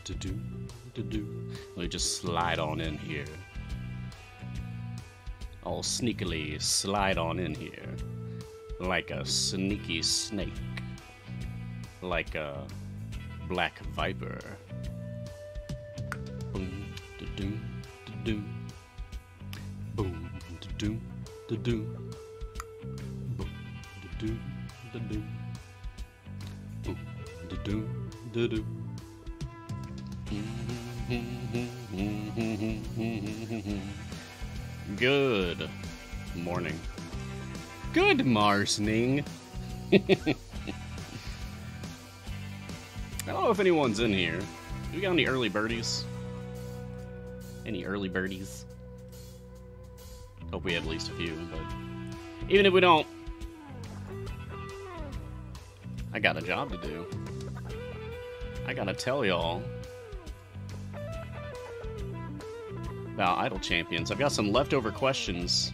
Let me just slide on in here. I'll sneakily slide on in here. Like a sneaky snake. Like a black viper. Boom, da-doo, da-doo. Boom, da-doo, da-doo. Boom, da-doo, da-doo. Boom, da-doo, da-doo. Good morning. Good marsning. I don't know if anyone's in here. Do we got any early birdies? Any early birdies? Hope we had at least a few, but even if we don't, I got a job to do. I gotta tell y'all about Idle Champions. I've got some leftover questions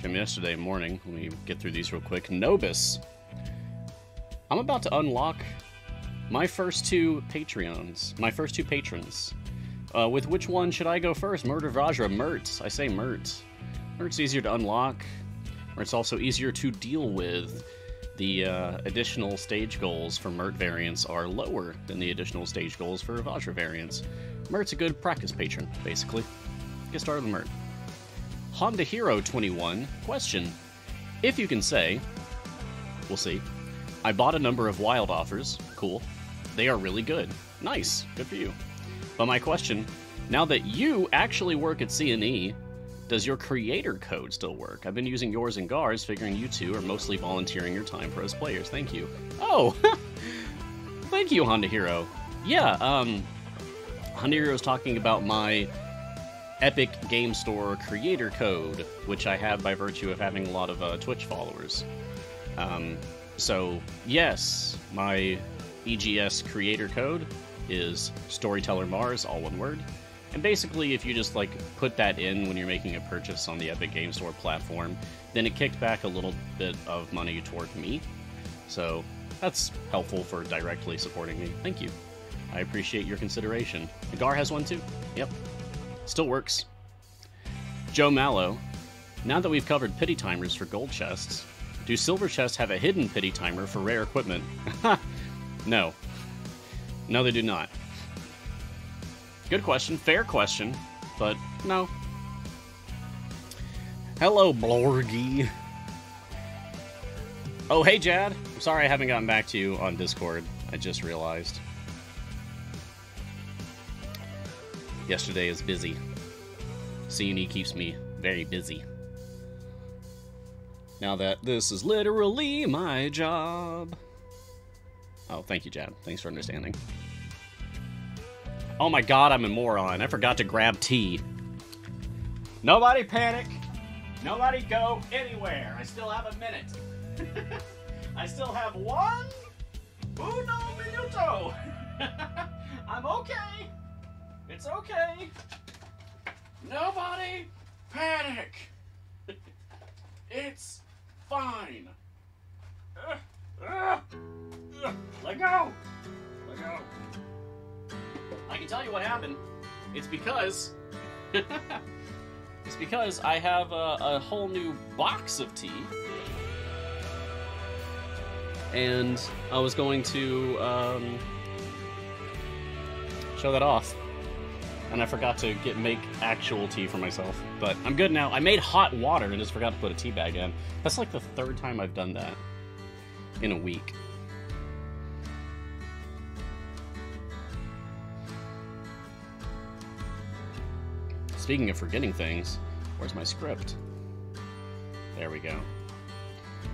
from yesterday morning. Let me get through these real quick. Nobis. I'm about to unlock my first two patrons. With which one should I go first? Mert or Vajra? Mert. I say Mert. Mert's easier to unlock. Mert's also easier to deal with. The additional stage goals for Mert variants are lower than the additional stage goals for Vajra variants. Mert's a good practice patron, basically. Get started with Mert. Honda Hero 21. Question. If you can say, we'll see. I bought a number of wild offers. Cool. They are really good. Nice. Good for you. But my question, now that you actually work at CNE, does your creator code still work? I've been using yours and Gar's, figuring you two are mostly volunteering your time for us players. Thank you. Oh! Thank you, Honda Hero. Yeah, Honda Hero is talking about my Epic Game Store creator code, which I have by virtue of having a lot of Twitch followers. So, yes, my EGS creator code is Storyteller Mars, all one word. And basically, if you just, like, put that in when you're making a purchase on the Epic Game Store platform, then it kicked back a little bit of money toward me. So, that's helpful for directly supporting me. Thank you. I appreciate your consideration. Gar has one too? Yep. Still works. Joe Mallow. Now that we've covered pity timers for gold chests, do silver chests have a hidden pity timer for rare equipment? No. No, they do not. Good question. Fair question. But, no. Hello, Blorgy. Oh, hey, Jad. I'm sorry I haven't gotten back to you on Discord. I just realized. Yesterday is busy. CNE keeps me very busy. Now that this is literally my job. Oh, thank you, Jad. Thanks for understanding. Oh my god, I'm a moron. I forgot to grab tea. Nobody panic. Nobody go anywhere. I still have a minute. I still have one uno minuto. I'm okay. It's okay. Nobody panic. It's fine. Let go. Let go. I can tell you what happened. It's because I have a whole new box of tea, and I was going to show that off, and I forgot to make actual tea for myself. But I'm good now. I made hot water and just forgot to put a tea bag in. That's like the third time I've done that in a week. Speaking of forgetting things, where's my script? There we go.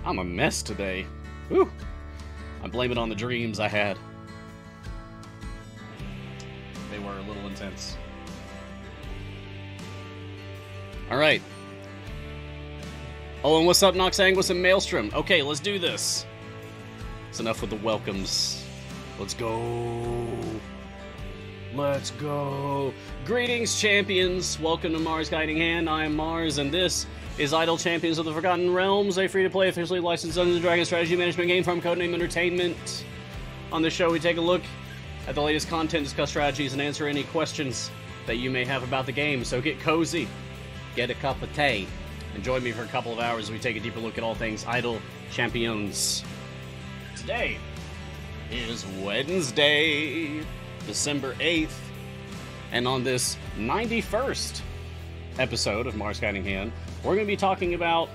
I'm a mess today. Whew. I blame it on the dreams I had. They were a little intense. Alright. Oh, and what's up, Noxang? What's up, Maelstrom? Okay, let's do this. It's enough with the welcomes. Let's go. Let's go. Greetings, champions. Welcome to Mars Guiding Hand. I am Mars, and this is Idle Champions of the Forgotten Realms, a free-to-play, officially licensed Dungeons & Dragons strategy management game from Codename Entertainment. On this show, we take a look At the latest content, discuss strategies, and answer any questions that you may have about the game. So get cozy, get a cup of tea, and join me for a couple of hours as we take a deeper look at all things Idle Champions. Today is Wednesday, December 8th, and on this 91st episode of Mage Hand, we're going to be talking about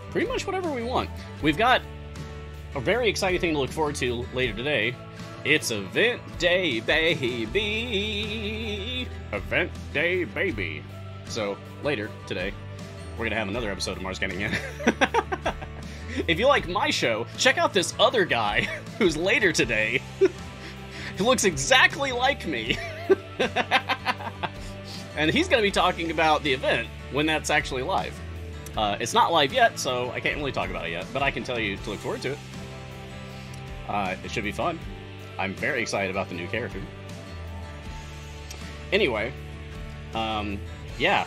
pretty much whatever we want. We've got a very exciting thing to look forward to later today. It's Event Day, baby! Event Day, baby! So, later today, we're going to have another episode of Mage Hand. If you like my show, check out this other guy who's later today. He looks exactly like me. And he's going to be talking about the event when that's actually live. It's not live yet, so I can't really talk about it yet, but I can tell you to look forward to it. It should be fun. I'm very excited about the new character. Anyway, yeah.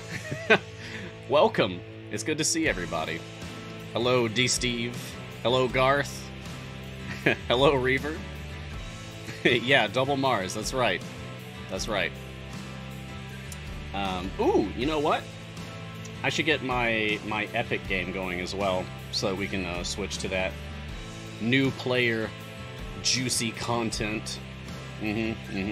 Welcome. It's good to see everybody. Hello, D. Steve. Hello, Garth. Hello, Reaver. Yeah, double Mars. That's right. That's right. Ooh, you know what? I should get my Epic game going as well, so that we can switch to that new player juicy content. It's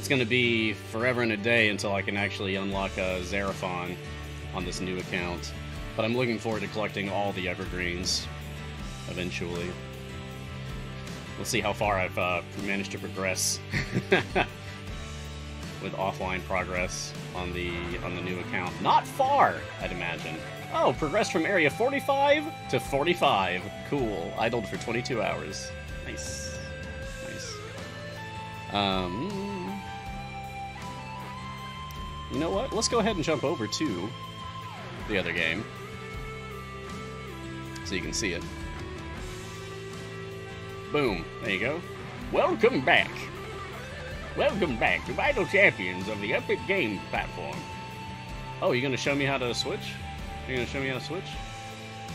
gonna be forever and a day until I can actually unlock a Xeraphon on this new account. But I'm looking forward to collecting all the evergreens eventually. Let's see how far I've managed to progress with offline progress on the new account. Not far, I'd imagine. Oh, progressed from area 45 to 45. Cool. Idled for 22 hours. Nice. Nice. You know what? Let's go ahead and jump over to the other game so you can see it. Boom. There you go. Welcome back. Welcome back to Vital Champions of the Epic Game platform. Oh, you're going to show me how to switch? You're going to show me how to switch?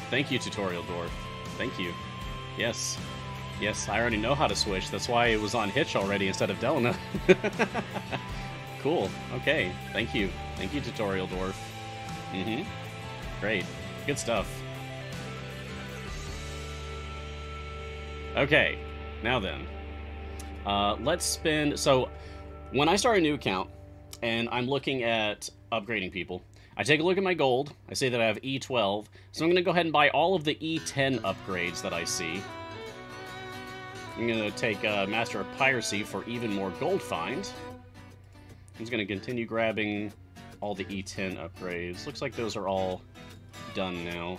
Thank you, Tutorial Dwarf. Thank you. Yes. Yes, I already know how to switch. That's why it was on Hitch already instead of Delna. Cool. Okay. Thank you. Thank you, Tutorial Dwarf. Great. Good stuff. Okay. Now then. Let's spend... So, when I start a new account, and I'm looking at upgrading people, I take a look at my gold, I say that I have E12, so I'm going to go ahead and buy all of the E10 upgrades that I see. I'm going to take Master of Piracy for even more gold find. I'm just going to continue grabbing all the E10 upgrades. Looks like those are all done now.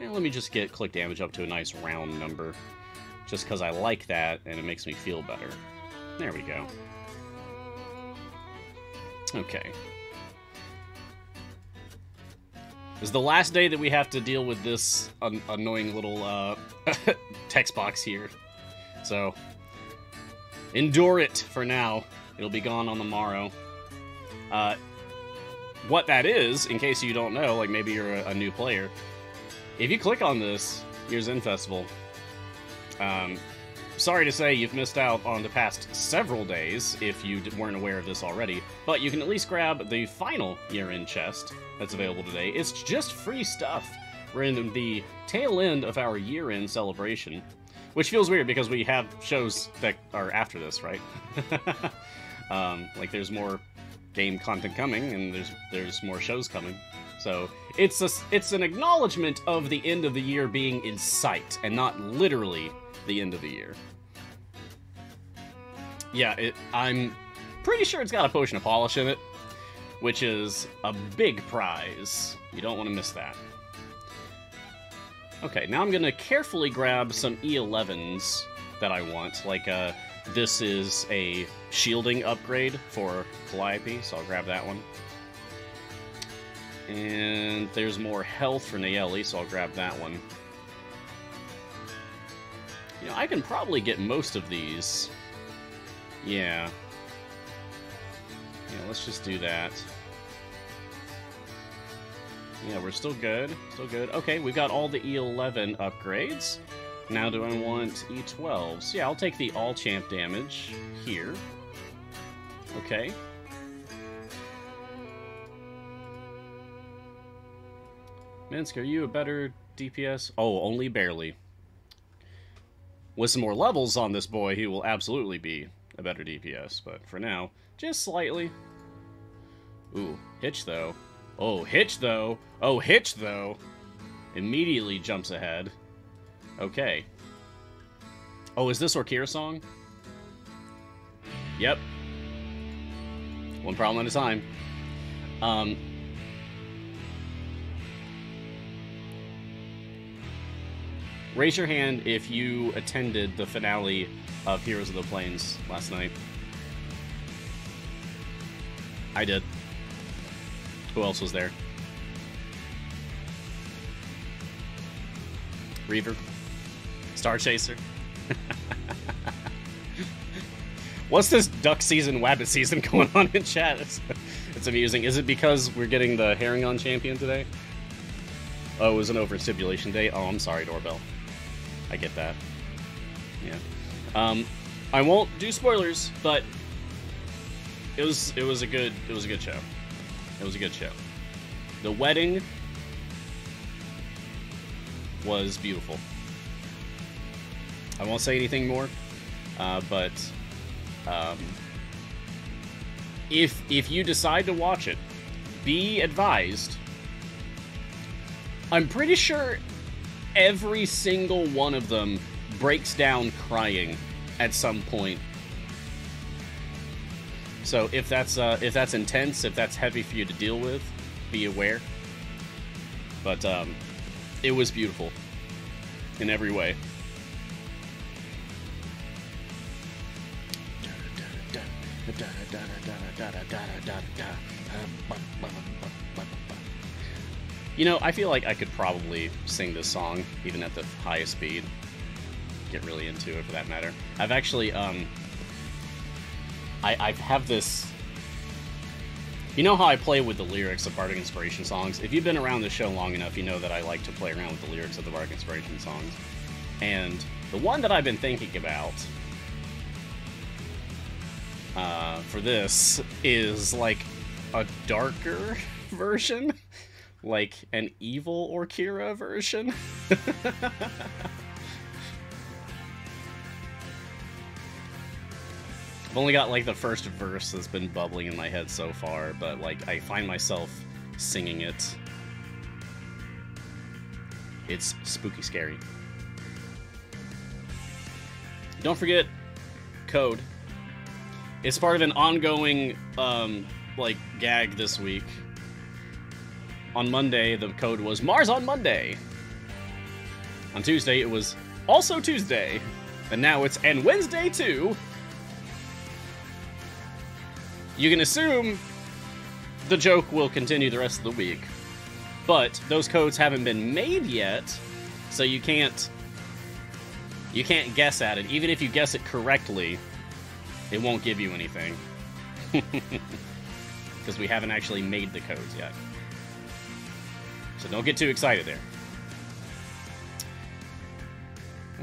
And let me just get click damage up to a nice round number, just because I like that and it makes me feel better. There we go. Okay. This is the last day that we have to deal with this annoying little text box here. So, endure it for now. It'll be gone on the morrow. What that is, in case you don't know, like maybe you're a new player, if you click on this, Year's End Festival, sorry to say you've missed out on the past several days if you weren't aware of this already, but you can at least grab the final year-end chest that's available today. It's just free stuff. We're in the tail end of our year-end celebration, which feels weird because we have shows that are after this, right? Like there's more game content coming and there's more shows coming. So it's an acknowledgement of the end of the year being in sight and not literally the end of the year. Yeah, I'm pretty sure it's got a potion of polish in it, which is a big prize. You don't want to miss that. Okay, now I'm going to carefully grab some E11s that I want. Like, this is a shielding upgrade for Calliope, so I'll grab that one. And there's more health for Nayeli, so I'll grab that one. You know, I can probably get most of these. Yeah. Yeah, let's just do that. Yeah, we're still good. Still good. Okay, we've got all the E11 upgrades. Now do I want E12s? Yeah, I'll take the all-champ damage here. Okay. Minsk, are you a better DPS? Oh, only barely. With some more levels on this boy, he will absolutely be a better DPS, but for now, just slightly. Ooh, Hitch though. Oh, Hitch though. Oh, Hitch though. Immediately jumps ahead. Okay. Oh, is this Orkira song? Yep. One problem at a time. Raise your hand if you attended the finale of Heroes of the Plains last night. I did. Who else was there? Reaver? Star Chaser? What's this duck season, wabbit season going on in chat? It's amusing. Is it because we're getting the Herringon champion today? Oh, it was an over-stipulation day? Oh, I'm sorry, Doorbell. I get that. Yeah. I won't do spoilers, but it was a good show. It was a good show. The wedding was beautiful. I won't say anything more, but if you decide to watch it, be advised. I'm pretty sure every single one of them breaks down crying at some point. So if that's intense, if that's heavy for you to deal with, be aware. But it was beautiful in every way. You know, I feel like I could probably sing this song even at the highest speed. Get really into it, for that matter. I've actually, I have this... You know how I play with the lyrics of Bardic Inspiration songs? If you've been around the show long enough, you know that I like to play around with the lyrics of the Bardic Inspiration songs. And the one that I've been thinking about for this is like a darker version. Like an evil Orkira version. I've only got like the first verse that's been bubbling in my head so far, but like I find myself singing it. It's spooky scary. Don't forget code. It's part of an ongoing like gag this week. On Monday, the code was Mars on Monday. On Tuesday, it was also Tuesday. And now it's and Wednesday too. You can assume the joke will continue the rest of the week. But those codes haven't been made yet, so you can't guess at it. Even if you guess it correctly, it won't give you anything. Because we haven't actually made the codes yet. So don't get too excited there.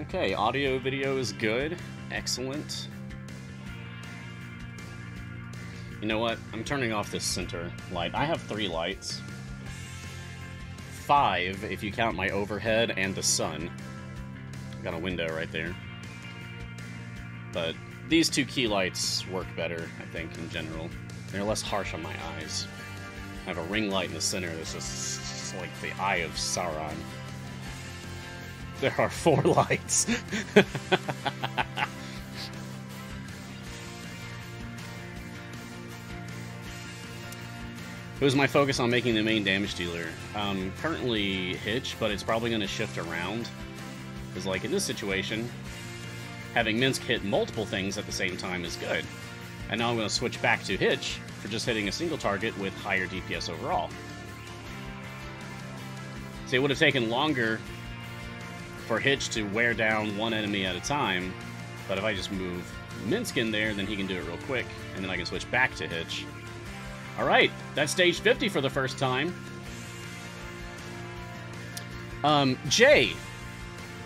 Okay, audio, video is good. Excellent. You know what? I'm turning off this center light. I have 3 lights. 5 if you count my overhead and the sun. Got a window right there. But these 2 key lights work better, I think, in general. They're less harsh on my eyes. I have a ring light in the center that's just like the Eye of Sauron. There are 4 lights. It was my focus on making the main damage dealer. Currently Hitch, but it's probably going to shift around. Because like in this situation, having Minsk hit multiple things at the same time is good. And now I'm going to switch back to Hitch for just hitting a single target with higher DPS overall. So it would have taken longer for Hitch to wear down one enemy at a time, but if I just move Minsk in there, then he can do it real quick, and then I can switch back to Hitch. Alright, that's stage 50 for the first time. Jay,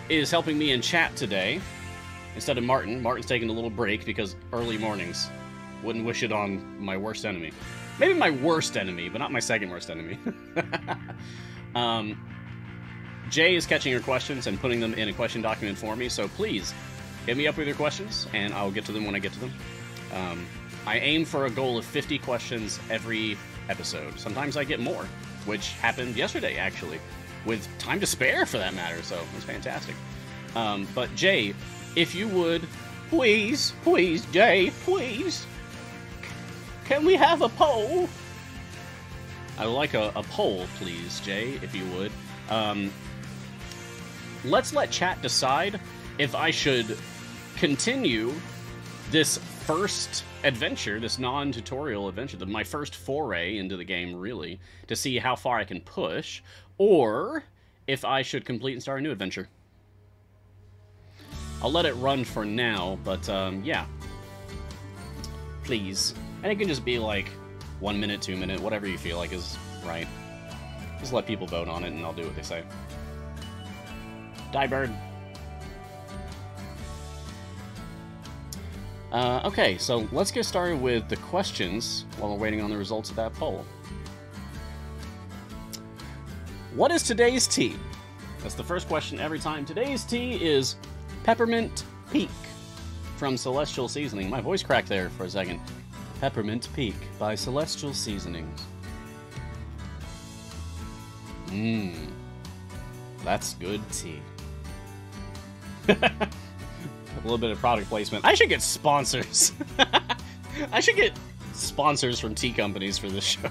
is helping me in chat today instead of Martin. Martin's taking a little break because early mornings. Wouldn't wish it on my worst enemy. Maybe my worst enemy, but not my second worst enemy. Jay is catching your questions and putting them in a question document for me, so please hit me up with your questions, and I'll get to them when I get to them. I aim for a goal of 50 questions every episode. Sometimes I get more, which happened yesterday, actually, with time to spare, for that matter, so it was fantastic. But Jay, if you would, please, Jay, please, can we have a poll? I would like a poll, please, Jay, if you would. Let's let chat decide if I should continue this first adventure, this non-tutorial adventure, my first foray into the game, really, to see how far I can push, or if I should complete and start a new adventure. I'll let it run for now, but, yeah. Please. And it can just be, like, 1 minute, 2 minute, whatever you feel like is right. Just let people vote on it, and I'll do what they say. Die, bird. Okay, so let's get started with the questions while we're waiting on the results of that poll. What is today's tea? That's the first question every time. Today's tea is Peppermint Peak from Celestial Seasoning. My voice cracked there for a second. Peppermint Peak by Celestial Seasonings. Mmm. That's good tea. A little bit of product placement. I should get sponsors. I should get sponsors from tea companies for this show.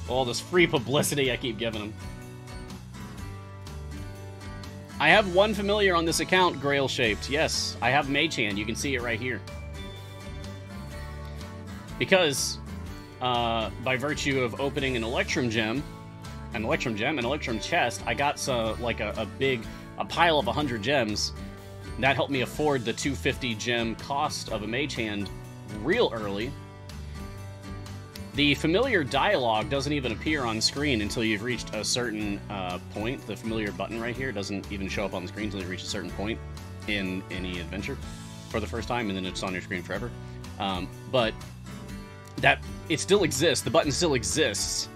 All this free publicity I keep giving them. I have one familiar on this account, Grail-shaped. Yes, I have Mage Hand. You can see it right here. Because, by virtue of opening an Electrum chest, I got like a pile of 100 gems. That helped me afford the 250 gem cost of a Mage Hand real early. The familiar dialogue doesn't even appear on screen until you've reached a certain point. The familiar button right here doesn't even show up on the screen until you reach a certain point in any adventure for the first time, and then it's on your screen forever. But that it still exists. The button still exists,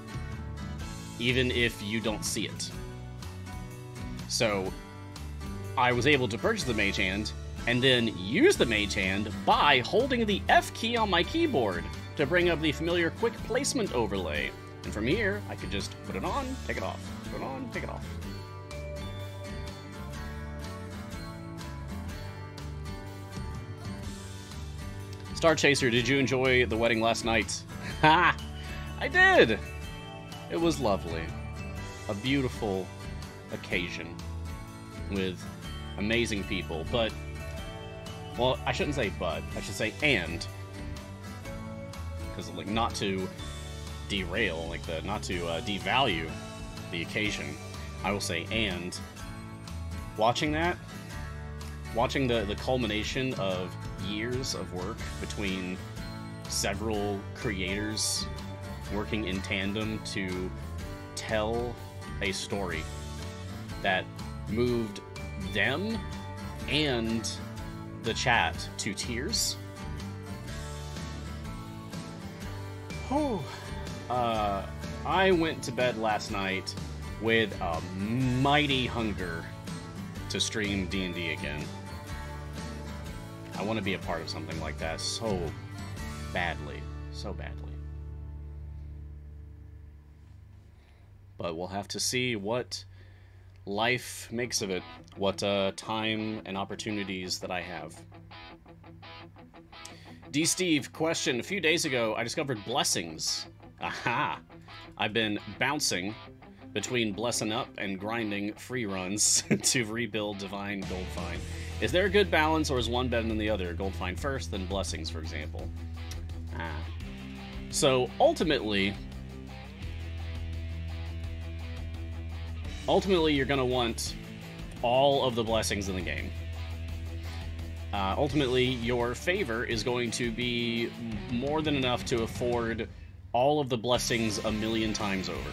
even if you don't see it. So I was able to purchase the Mage Hand and then use the Mage Hand by holding the F key on my keyboard to bring up the familiar quick placement overlay. And from here, I could just put it on, take it off, put it on, take it off. Star Chaser, did you enjoy the wedding last night? Ha! I did! It was lovely. A beautiful occasion with amazing people, but... Well, I shouldn't say but. I should say and. Because, like, not to derail, like, not to devalue the occasion, I will say and. Watching that, watching the culmination of years of work between several creators working in tandem to tell a story that moved them and the chat to tears. I went to bed last night with a mighty hunger to stream D&D again. I want to be a part of something like that so badly. So badly. But we'll have to see what life makes of it. What time and opportunities that I have. D. Steve, question. A few days ago, I discovered blessings. Aha! I've been bouncing between blessing up and grinding free runs to rebuild Divine Gold Find. Is there a good balance, or is one better than the other? Gold Find first, then blessings, for example. So, ultimately, you're going to want all of the blessings in the game. Ultimately, your favor is going to be more than enough to afford all of the blessings a million times over.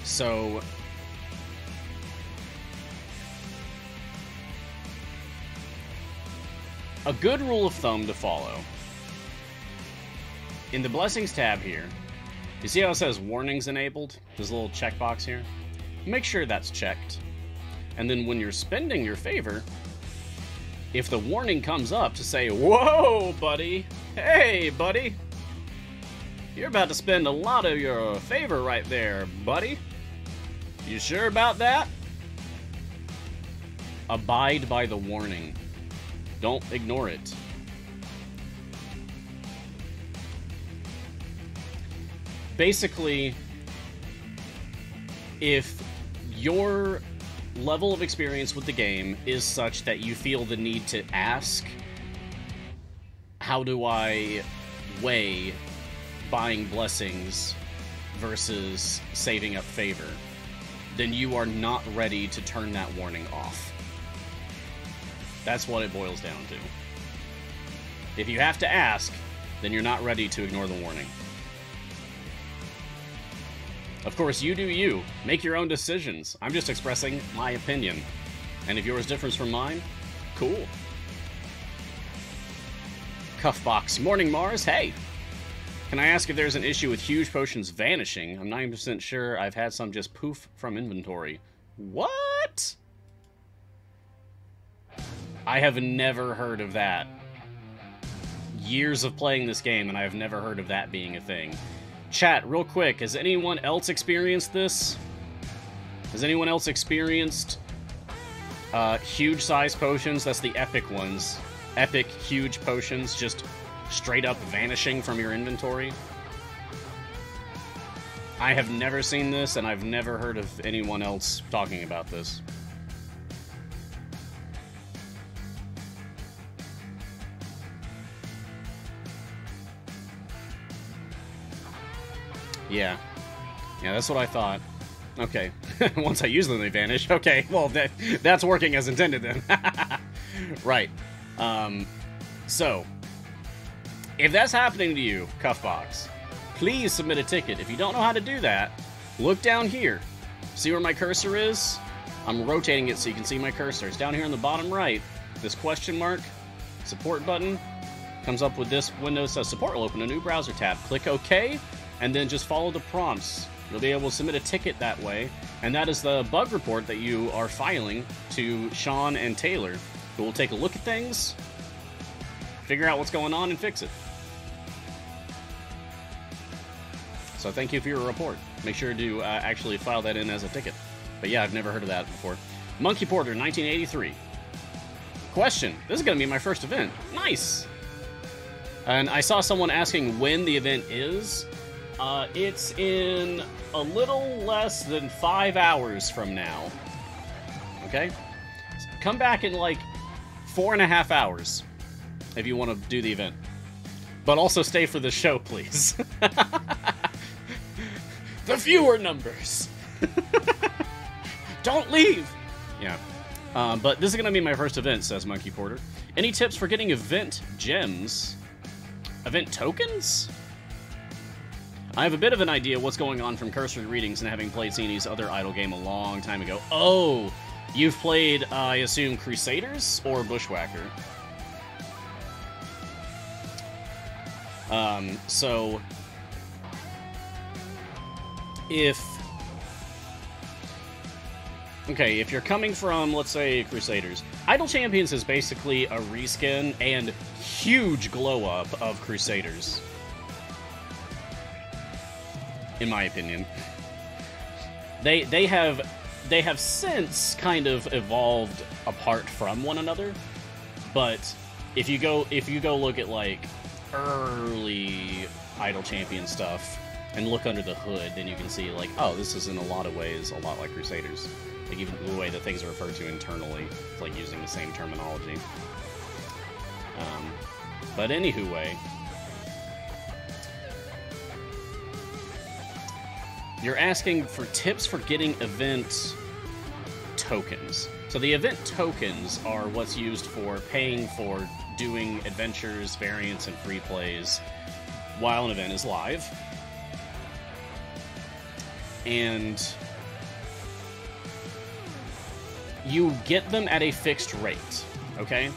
So a good rule of thumb to follow. In the Blessings tab here, you see how it says Warnings Enabled? There's a little checkbox here. Make sure that's checked. And then when you're spending your favor, if the warning comes up to say, whoa, buddy, hey, buddy, you're about to spend a lot of your favor right there, buddy. You sure about that? Abide by the warning. Don't ignore it. Basically, if your level of experience with the game is such that you feel the need to ask, how do I weigh buying blessings versus saving up favor, then you are not ready to turn that warning off. That's what it boils down to. If you have to ask, then you're not ready to ignore the warning. Of course, you do you. Make your own decisions. I'm just expressing my opinion. And if yours differs from mine, cool. Cuffbox. Morning, Mars. Hey! Can I ask if there's an issue with huge potions vanishing? I'm 90% sure I've had some just poof from inventory. What? I have never heard of that. Years of playing this game, and I have never heard of that being a thing. Chat, real quick, has anyone else experienced this? Has anyone else experienced huge size potions? That's the epic ones. Epic, huge potions just straight up vanishing from your inventory. I have never seen this, and I've never heard of anyone else talking about this. Yeah. Yeah, that's what I thought. Okay. Once I use them, they vanish. Okay, well, that's working as intended then. Right. So, if that's happening to you, Cuffbox, please submit a ticket. If you don't know how to do that, look down here. See where my cursor is? I'm rotating it so you can see my cursor. It's down here in the bottom right. This question mark, support button, comes up with this window that says support will open a new browser tab. Click OK. And then just follow the prompts. You'll be able to submit a ticket that way, and that is the bug report that you are filing to Sean and Taylor, who will take a look at things, figure out what's going on, and fix it. So thank you for your report. Make sure to actually file that in as a ticket. But yeah, I've never heard of that before. Monkey Porter, 1983. Question. This is going to be my first event. Nice! And I saw someone asking when the event is. It's in a little less than 5 hours from now. Okay? So come back in like 4.5 hours if you want to do the event. But also stay for the show, please. The viewer numbers! Don't leave! Yeah. But this is going to be my first event, says Monkey Porter. Any tips for getting event gems? Event tokens? I have a bit of an idea what's going on from cursory readings and having played Sini's other idle game a long time ago. Oh, you've played, I assume, Crusaders or Bushwhacker? So if... Okay, if you're coming from, let's say, Crusaders, Idle Champions is basically a reskin and huge glow-up of Crusaders. In my opinion. They have since kind of evolved apart from one another, but if you go look at like early Idle Champion stuff and look under the hood, then you can see like, oh, this is in a lot of ways a lot like Crusaders. Like even the way that things are referred to internally, it's like using the same terminology. But anywho way, you're asking for tips for getting event tokens. So the event tokens are what's used for paying for doing adventures, variants, and free plays while an event is live. And you get them at a fixed rate, okay?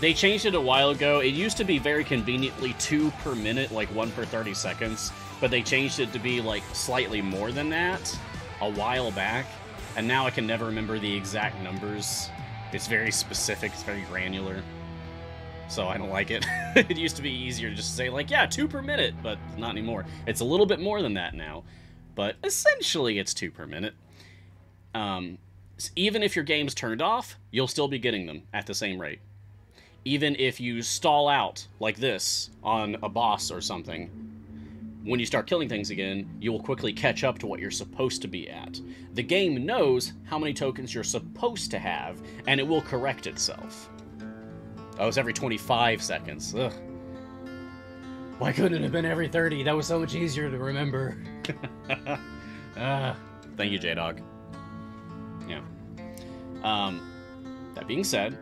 They changed it a while ago. It used to be very conveniently 2 per minute, like 1 per 30 seconds, but they changed it to be like slightly more than that a while back, and now I can never remember the exact numbers. It's very specific, it's very granular, so I don't like it. It used to be easier to just say, like, yeah, 2 per minute, but not anymore. It's a little bit more than that now, but essentially it's 2 per minute. Even if your game's turned off, you'll still be getting them at the same rate. Even if you stall out, like this, on a boss or something, when you start killing things again, you will quickly catch up to what you're supposed to be at. The game knows how many tokens you're supposed to have, and it will correct itself. Oh, it's every 25 seconds. Ugh. Why couldn't it have been every 30? That was so much easier to remember. Thank you, J-Dog. Yeah. That being said,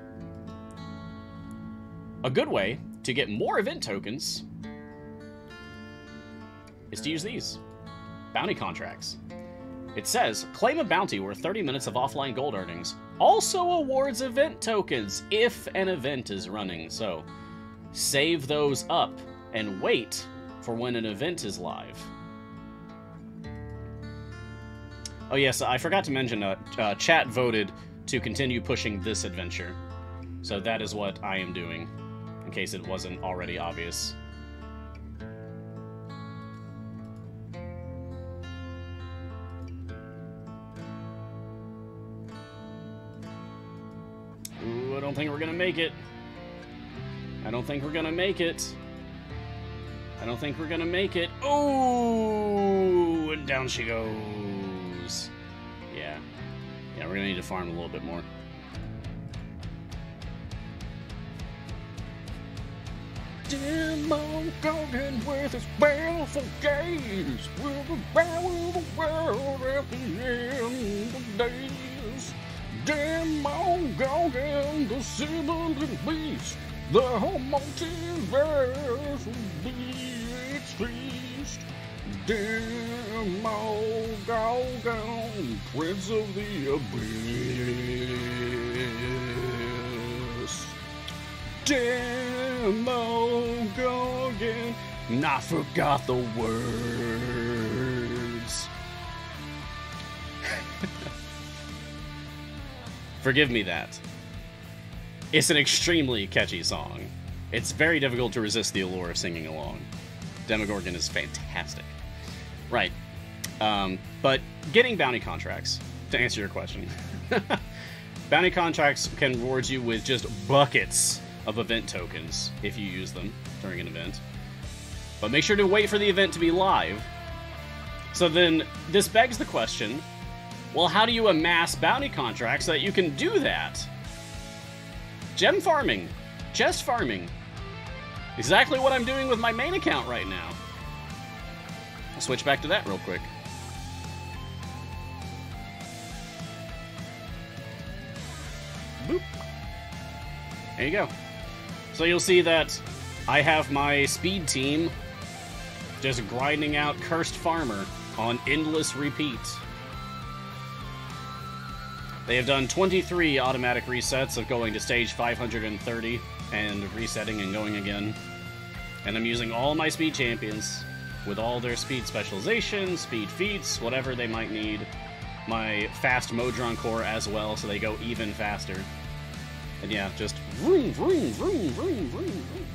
a good way to get more event tokens is to use these. Bounty contracts. It says, claim a bounty worth 30 minutes of offline gold earnings. Also awards event tokens if an event is running. So, save those up and wait for when an event is live. Oh yes, I forgot to mention, chat voted to continue pushing this adventure. So that is what I am doing, in case it wasn't already obvious. Ooh, I don't think we're gonna make it. I don't think we're gonna make it. I don't think we're gonna make it. Oh, and down she goes. Yeah. Yeah, we're gonna need to farm a little bit more. Demo Gogan with his baleful gaze will devour the world at the end of days. Demo Gogan, the sibilant beast, the whole multiverse will be its feast. Demo Gogan, Prince of the Abyss. Demo Gogan, I forgot the words. Forgive me that. It's an extremely catchy song. It's very difficult to resist the allure of singing along. Demogorgon is fantastic. Right. But getting bounty contracts, to answer your question. Bounty contracts can reward you with just buckets of event tokens if you use them during an event. But make sure to wait for the event to be live. So then, this begs the question, well, how do you amass bounty contracts so that you can do that? Gem farming. Chest farming. Exactly what I'm doing with my main account right now. I'll switch back to that real quick. Boop. There you go. So you'll see that I have my speed team just grinding out Cursed Farmer on endless repeat. They have done 23 automatic resets of going to stage 530 and resetting and going again. And I'm using all my speed champions with all their speed specializations, speed feats, whatever they might need. My fast Modron core as well, so they go even faster. And yeah, just vroom, vroom, vroom, vroom, vroom, vroom.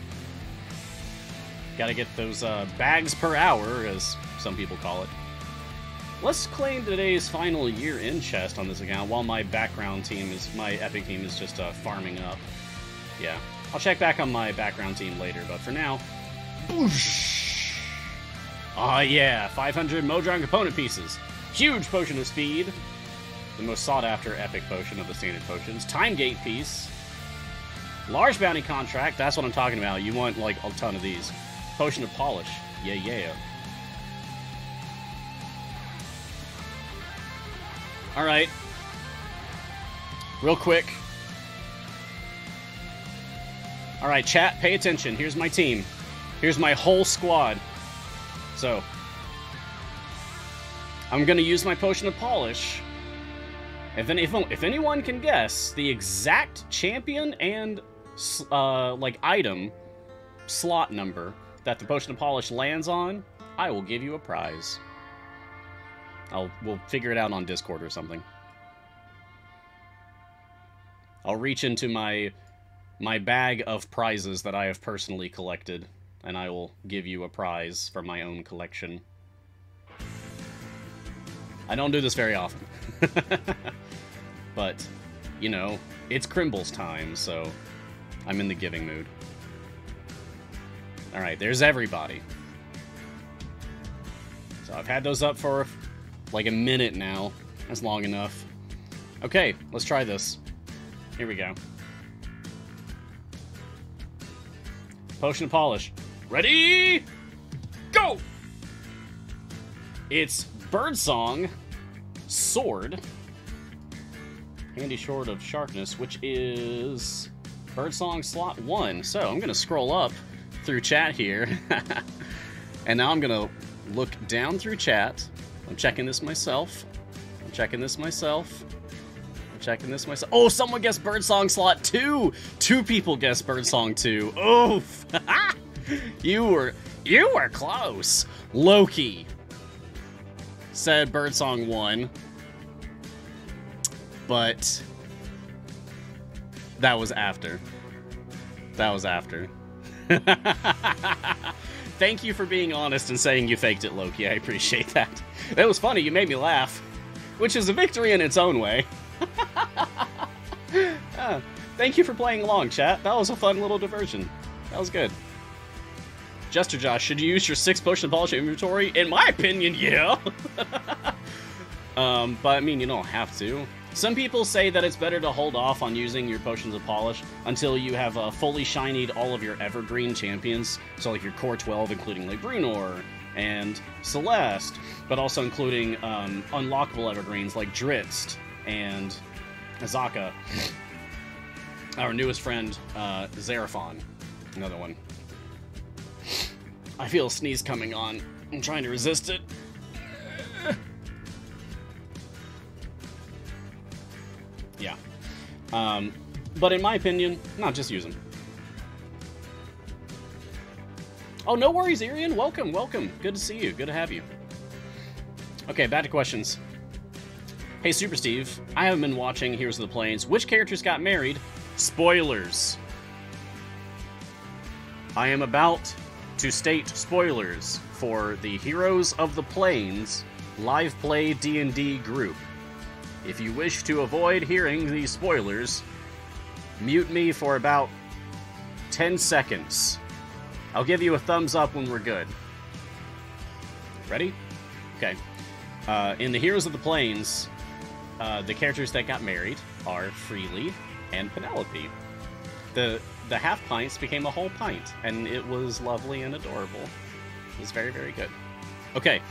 Gotta get those bags per hour, as some people call it. Let's claim today's final year-end chest on this account while my background team is, my epic team is just farming up. Yeah, I'll check back on my background team later, but for now, boosh! Aw yeah, 500 Modron component pieces. Huge potion of speed. The most sought-after epic potion of the standard potions. Time gate piece. Large bounty contract, that's what I'm talking about. You want, like, a ton of these. Potion of polish. Yeah, yeah. Alright. Real quick. Alright, chat, pay attention. Here's my team. Here's my whole squad. So, I'm gonna use my Potion of Polish If anyone can guess the exact champion and like item slot number that the Potion of Polish lands on, I will give you a prize. We'll figure it out on Discord or something. I'll reach into my bag of prizes that I have personally collected, and I will give you a prize for my own collection. I don't do this very often. But, you know, it's Crimble's time, so I'm in the giving mood. Alright, there's everybody. So I've had those up for like a minute now. That's long enough. Okay, let's try this. Here we go. Potion of Polish. Ready? Go! It's Birdsong Sword. Handy Sword of Sharpness, which is Birdsong slot 1. So I'm going to scroll up through chat here. And now I'm going to look down through chat. I'm checking this myself. I'm checking this myself. I'm checking this myself. Oh, someone guessed Birdsong slot 2. 2 people guessed Birdsong 2. Oof. You were close. Loki said Birdsong 1. But that was after. That was after. Thank you for being honest and saying you faked it, Loki. I appreciate that. That was funny. You made me laugh, which is a victory in its own way. Thank you for playing along, chat. That was a fun little diversion. That was good. Jester Josh, should you use your 6 Potion of Polish inventory? In my opinion, yeah. But I mean, you don't have to. Some people say that it's better to hold off on using your Potions of Polish until you have fully shinied all of your evergreen champions. So like your core 12, including like Brunor and Celeste, but also including unlockable evergreens like Dritz and Azaka. Our newest friend, Xeraphon. Another one. I feel a sneeze coming on. I'm trying to resist it. Yeah. But in my opinion, not just use them. Oh, no worries, Irian. Welcome, welcome. Good to see you. Good to have you. Okay, back to questions. Hey, Super Steve. I haven't been watching Heroes of the Plains. Which characters got married? Spoilers. I am about to state spoilers for the Heroes of the Plains live play D&D group. If you wish to avoid hearing these spoilers, mute me for about 10 seconds. I'll give you a thumbs up when we're good. Ready? Okay. In the Heroes of the Plains, the characters that got married are Freely and Penelope. The half pints became a whole pint, and it was lovely and adorable. It was very, very good. Okay.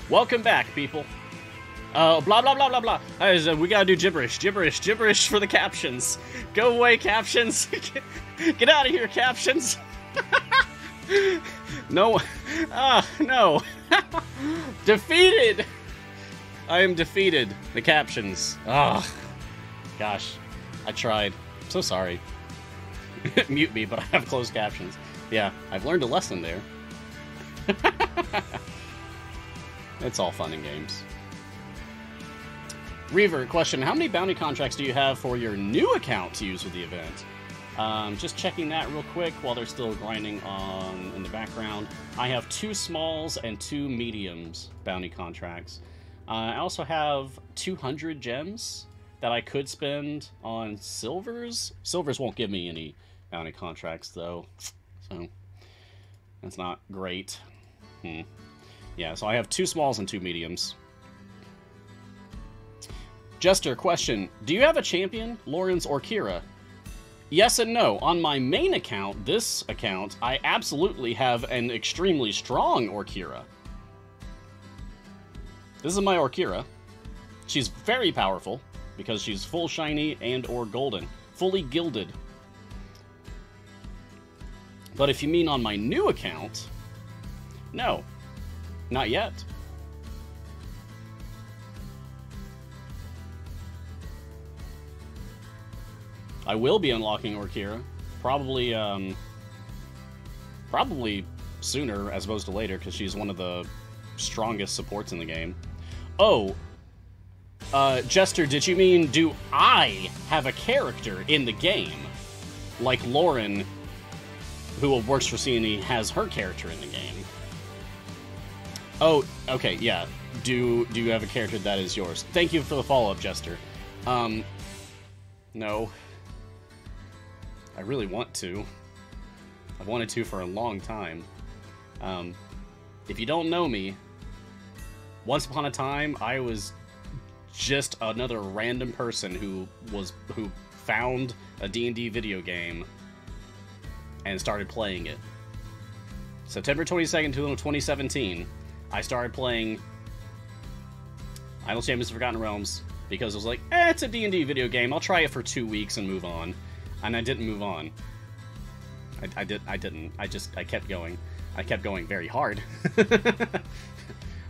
Welcome back, people. Blah, blah, blah, blah, blah. We gotta do gibberish, gibberish, gibberish for the captions. Go away, captions. Get out of here, captions. No. No. Defeated. I am defeated. The captions. Gosh. I tried. I'm so sorry. Mute me, but I have closed captions. Yeah, I've learned a lesson there. It's all fun and games. Reaver, question. How many bounty contracts do you have for your new account to use with the event? Just checking that real quick while they're still grinding on in the background. I have 2 smalls and 2 mediums bounty contracts. I also have 200 gems that I could spend on silvers. Silvers won't give me any bounty contracts, though, so that's not great. Yeah, so I have 2 smalls and 2 mediums. Jester, question. Do you have a champion, Lawrence or Kira? Yes and no. On my main account, this account, I absolutely have an extremely strong Orkira. This is my Orkira. She's very powerful because she's full shiny and or golden. Fully gilded. But if you mean on my new account, no. Not yet. I will be unlocking Orkira. Probably, probably sooner as opposed to later, because she's one of the strongest supports in the game. Oh, Jester, did you mean, do I have a character in the game? Like Lauren, who works for CNE, has her character in the game. Oh, okay, yeah. Do you have a character that is yours? Thank you for the follow-up, Jester. No. I really want to. I've wanted to for a long time. If you don't know me, once upon a time, I was just another random person who found a D&D video game and started playing it. September 22nd, 2017, I started playing Idle Champions of Forgotten Realms because it was like, it's a D&D video game, I'll try it for 2 weeks and move on. And I didn't move on. I didn't. I kept going. I kept going very hard.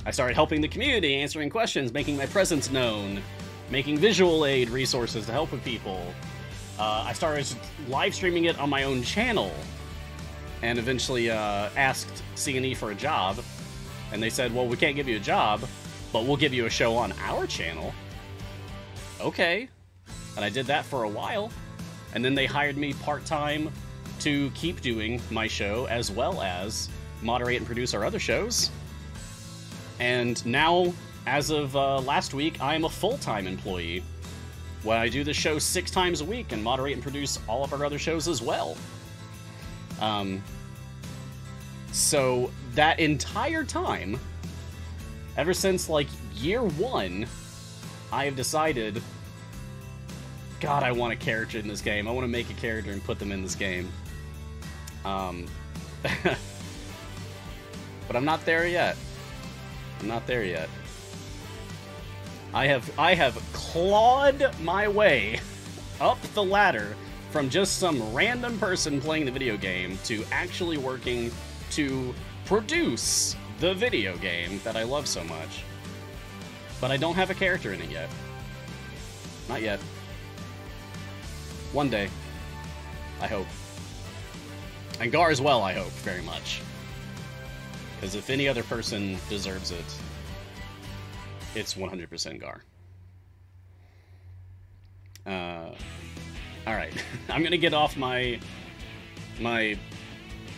I started helping the community, answering questions, making my presence known, making visual aid resources to help with people. I started live streaming it on my own channel, and eventually asked CNE for a job, and they said, well, we can't give you a job, but we'll give you a show on our channel. Okay. And I did that for a while, and then they hired me part-time to keep doing my show, as well as moderate and produce our other shows. And now, as of last week, I am a full-time employee, where I do the show 6 times a week and moderate and produce all of our other shows as well. So that entire time, ever since, like, year 1, I have decided, God, I want a character in this game. I want to make a character and put them in this game. But I'm not there yet. I'm not there yet. I have clawed my way up the ladder from just some random person playing the video game to actually working to produce the video game that I love so much. But I don't have a character in it yet. Not yet. One day. I hope. And Gar as well, I hope, very much. Because if any other person deserves it, it's 100% Gar. Alright. I'm gonna get off my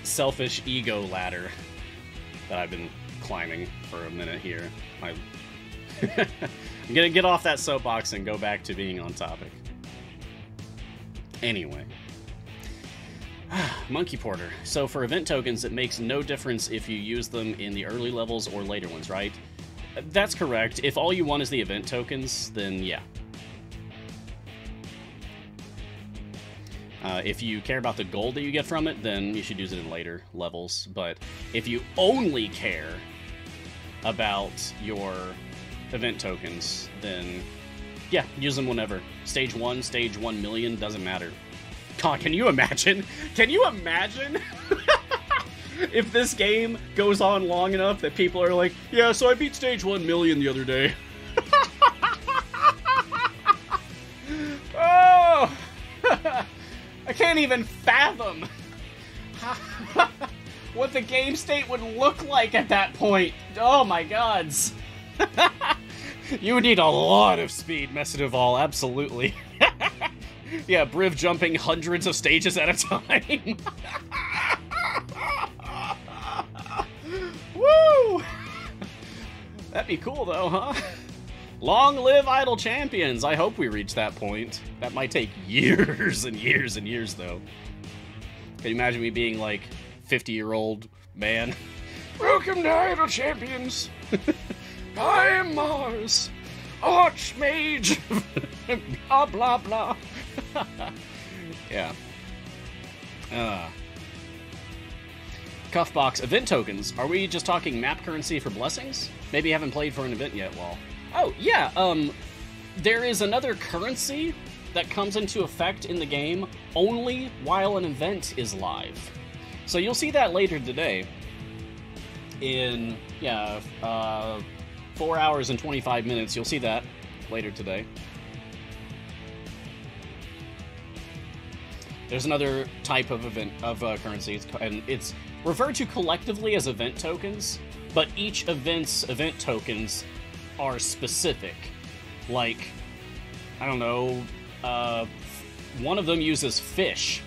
selfish ego ladder that I've been climbing for a minute here. I'm gonna get off that soapbox and go back to being on topic. Anyway. Monkey Porter. So for event tokens, it makes no difference if you use them in the early levels or later ones, right? That's correct. If all you want is the event tokens, then yeah. If you care about the gold that you get from it, then you should use it in later levels. But if you only care about your event tokens, then yeah, use them whenever. Stage 1, stage 1 million, doesn't matter. God, can you imagine? Can you imagine if this game goes on long enough that people are like, yeah, so I beat stage 1 million the other day. Oh! I can't even fathom what the game state would look like at that point. Oh my gods. You would need a lot of speed, Messidoval, absolutely. Yeah, Briv jumping hundreds of stages at a time. Woo! That'd be cool, though, huh? Long live Idle Champions! I hope we reach that point. That might take years and years and years, though. Can you imagine me being, like, 50-year-old man? Welcome to Idle Champions! I am Mars, Archmage, blah, blah, blah. Yeah. Cuffbox, event tokens. Are we just talking map currency for blessings? Maybe you haven't played for an event yet, Wall. Oh, yeah, there is another currency that comes into effect in the game only while an event is live. So you'll see that later today. In, 4 hours and 25 minutes, you'll see that later today. There's another type of event of currency, and it's referred to collectively as event tokens, but each event's event tokens are specific. Like, I don't know, one of them uses fish.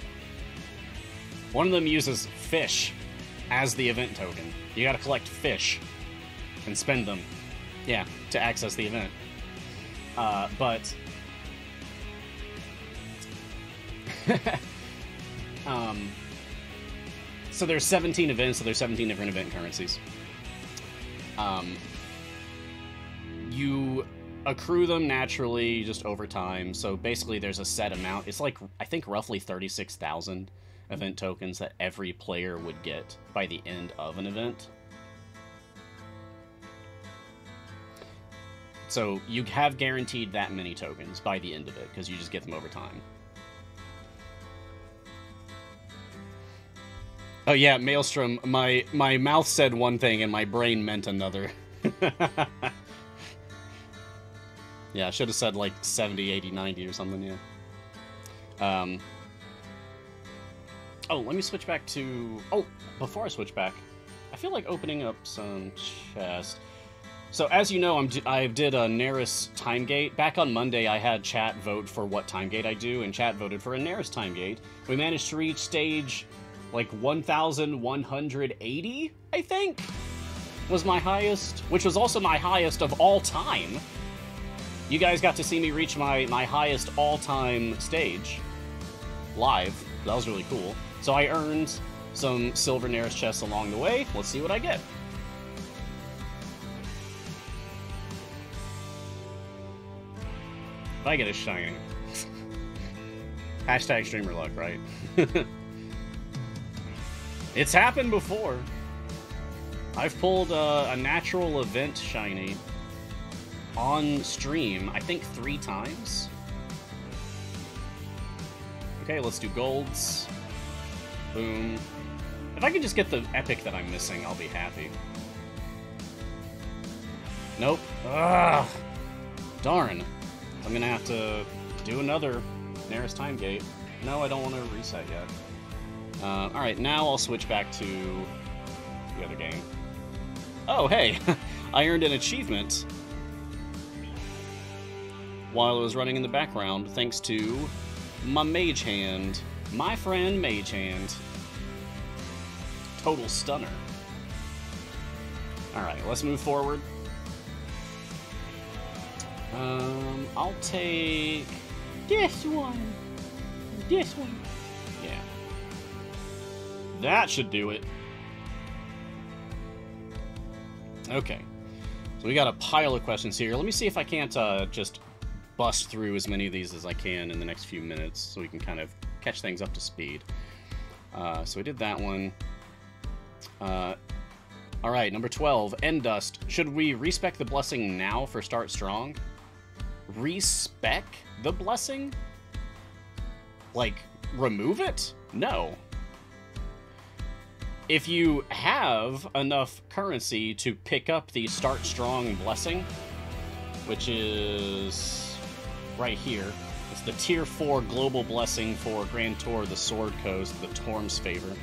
One of them uses fish as the event token. You gotta collect fish and spend them, yeah, to access the event. But so there's 17 events, so there's 17 different event currencies. You accrue them naturally just over time, so basically there's a set amount. It's like, I think, roughly 36,000 event tokens that every player would get by the end of an event. So you have guaranteed that many tokens by the end of it, because you just get them over time. Oh yeah, Maelstrom, my mouth said one thing and my brain meant another. Yeah, I should have said like 70, 80, 90 or something, yeah. Oh, let me switch back to... Oh, before I switch back, I feel like opening up some chest. So, as you know, I did a Neris time gate. Back on Monday, I had chat vote for what time gate I do, and chat voted for a Neris time gate. We managed to reach stage, like, 1,180, I think, was my highest, which was also my highest of all time. You guys got to see me reach my highest all-time stage live. That was really cool. So I earned some silver Neris chests along the way. Let's see what I get. If I get a shiny. Hashtag streamer luck, right? It's happened before. I've pulled a natural event shiny on stream, I think 3 times. Okay, let's do golds. Boom. If I can just get the epic that I'm missing, I'll be happy. Nope. Ugh. Darn. I'm gonna have to do another Neris time gate. No, I don't want to reset yet. Alright, now I'll switch back to the other game. Oh, hey! I earned an achievement while it was running in the background, thanks to my Mage Hand. My friend Mage Hand. Total stunner. Alright, let's move forward. I'll take this one. This one. Yeah. That should do it. Okay. So we got a pile of questions here. Let me see if I can't just bust through as many of these as I can in the next few minutes so we can kind of catch things up to speed. So we did that one. Alright, number 12, End Dust. Should we respec the blessing now for Start Strong? Respec the blessing? Like, remove it? No. If you have enough currency to pick up the Start Strong blessing, which is right here, it's the Tier 4 global blessing for Grand Tour, the Sword Coast, the Torm's Favor.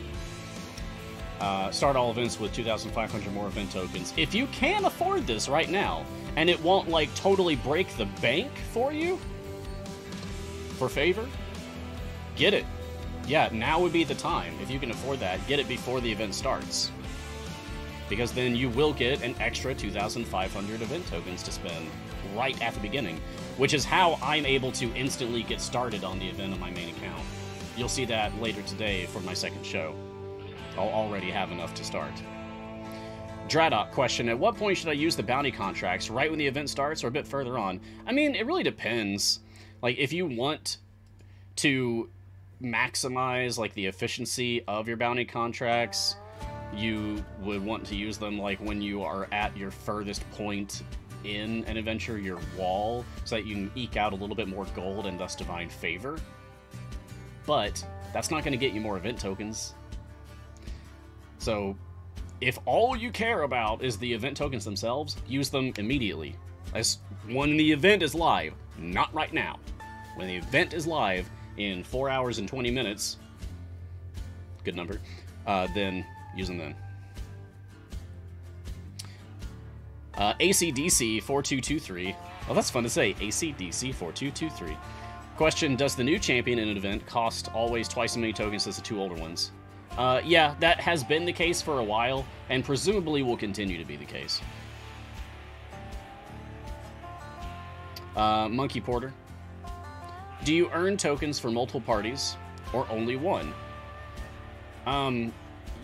Start all events with 2,500 more event tokens. If you can afford this right now, and it won't, like, totally break the bank for you, for favor, get it. Yeah, now would be the time. If you can afford that, get it before the event starts. Because then you will get an extra 2,500 event tokens to spend right at the beginning, which is how I'm able to instantly get started on the event on my main account. You'll see that later today for my second show. I'll already have enough to start. Dradok question, at what point should I use the bounty contracts? Right when the event starts or a bit further on? I mean, it really depends. Like, if you want to maximize, like, the efficiency of your bounty contracts, you would want to use them, like, when you are at your furthest point in an adventure, your wall, so that you can eke out a little bit more gold and thus divine favor. But that's not going to get you more event tokens. So, if all you care about is the event tokens themselves, use them immediately. As when the event is live, not right now. When the event is live, in 4 hours and 20 minutes, good number, then use them then. ACDC 4223. Oh, that's fun to say. ACDC 4223. Question, does the new champion in an event cost always twice as many tokens as the two older ones? Yeah, that has been the case for a while, and presumably will continue to be the case. Monkey Porter. Do you earn tokens for multiple parties, or only one?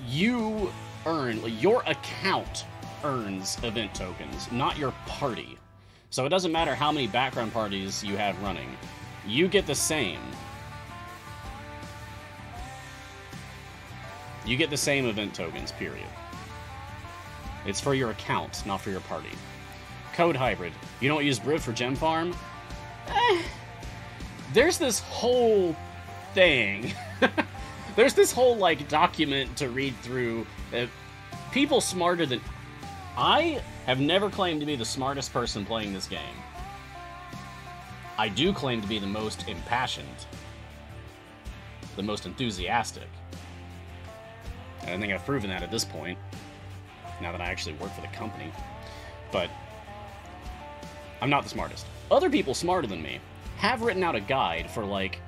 You earn, your account earns event tokens, not your party. So it doesn't matter how many background parties you have running. You get the same. You get the same event tokens, period. It's for your account, not for your party. Code Hybrid. You don't use Briv for gem farm? There's this whole thing. There's this whole, like, document to read through. People smarter than... I have never claimed to be the smartest person playing this game. I do claim to be the most impassioned. The most enthusiastic. And I think I've proven that at this point, now that I actually work for the company. But I'm not the smartest. Other people smarter than me have written out a guide for, like,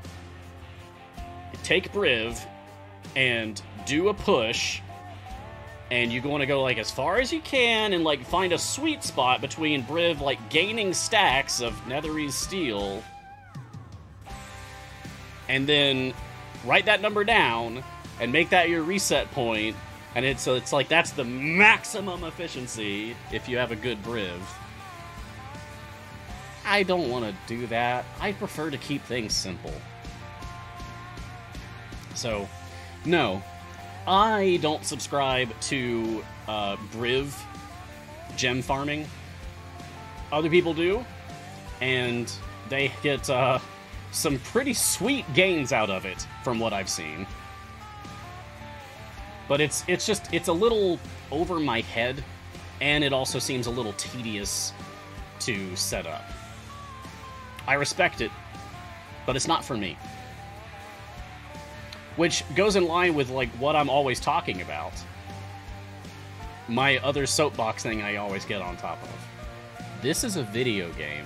take Briv and do a push, and you want to go, like, as far as you can and, like, find a sweet spot between Briv, like, gaining stacks of Netherese steel, and then write that number down and make that your reset point, and it's like that's the maximum efficiency if you have a good Briv. I don't want to do that. I prefer to keep things simple. So, no. I don't subscribe to Briv gem farming. Other people do, and they get some pretty sweet gains out of it, from what I've seen. But it's a little over my head, and it also seems a little tedious to set up. I respect it, but it's not for me. Which goes in line with, like, what I'm always talking about. My other soapbox thing I always get on top of. This is a video game.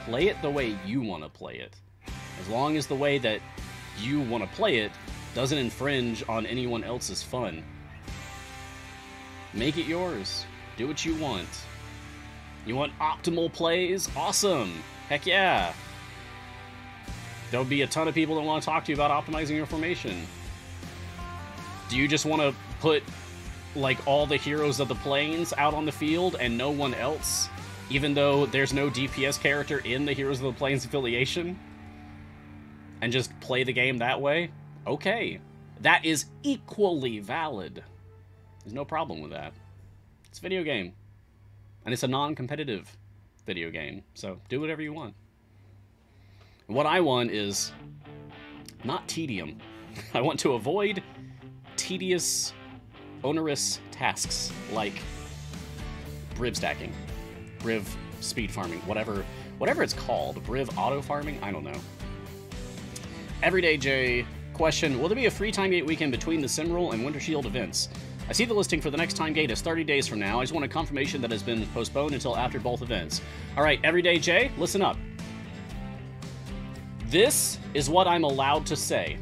Play it the way you want to play it. As long as the way that you want to play it doesn't infringe on anyone else's fun. Make it yours. Do what you want. You want optimal plays? Awesome! Heck yeah! There'll be a ton of people that want to talk to you about optimizing your formation. Do you just want to put, like, all the heroes of the plains out on the field and no one else? Even though there's no DPS character in the Heroes of the Plains affiliation? And just play the game that way? Okay. That is equally valid. There's no problem with that. It's a video game. And it's a non-competitive video game. So do whatever you want. What I want is not tedium. I want to avoid tedious, onerous tasks like Briv stacking, Briv speed farming, whatever it's called. Briv auto farming? I don't know. Everyday J. Question, will there be a free time gate weekend between the Simroll and Winter Shield events? I see the listing for the next time gate is 30 days from now. I just want a confirmation that has been postponed until after both events. Alright, Everyday J, listen up. This is what I'm allowed to say.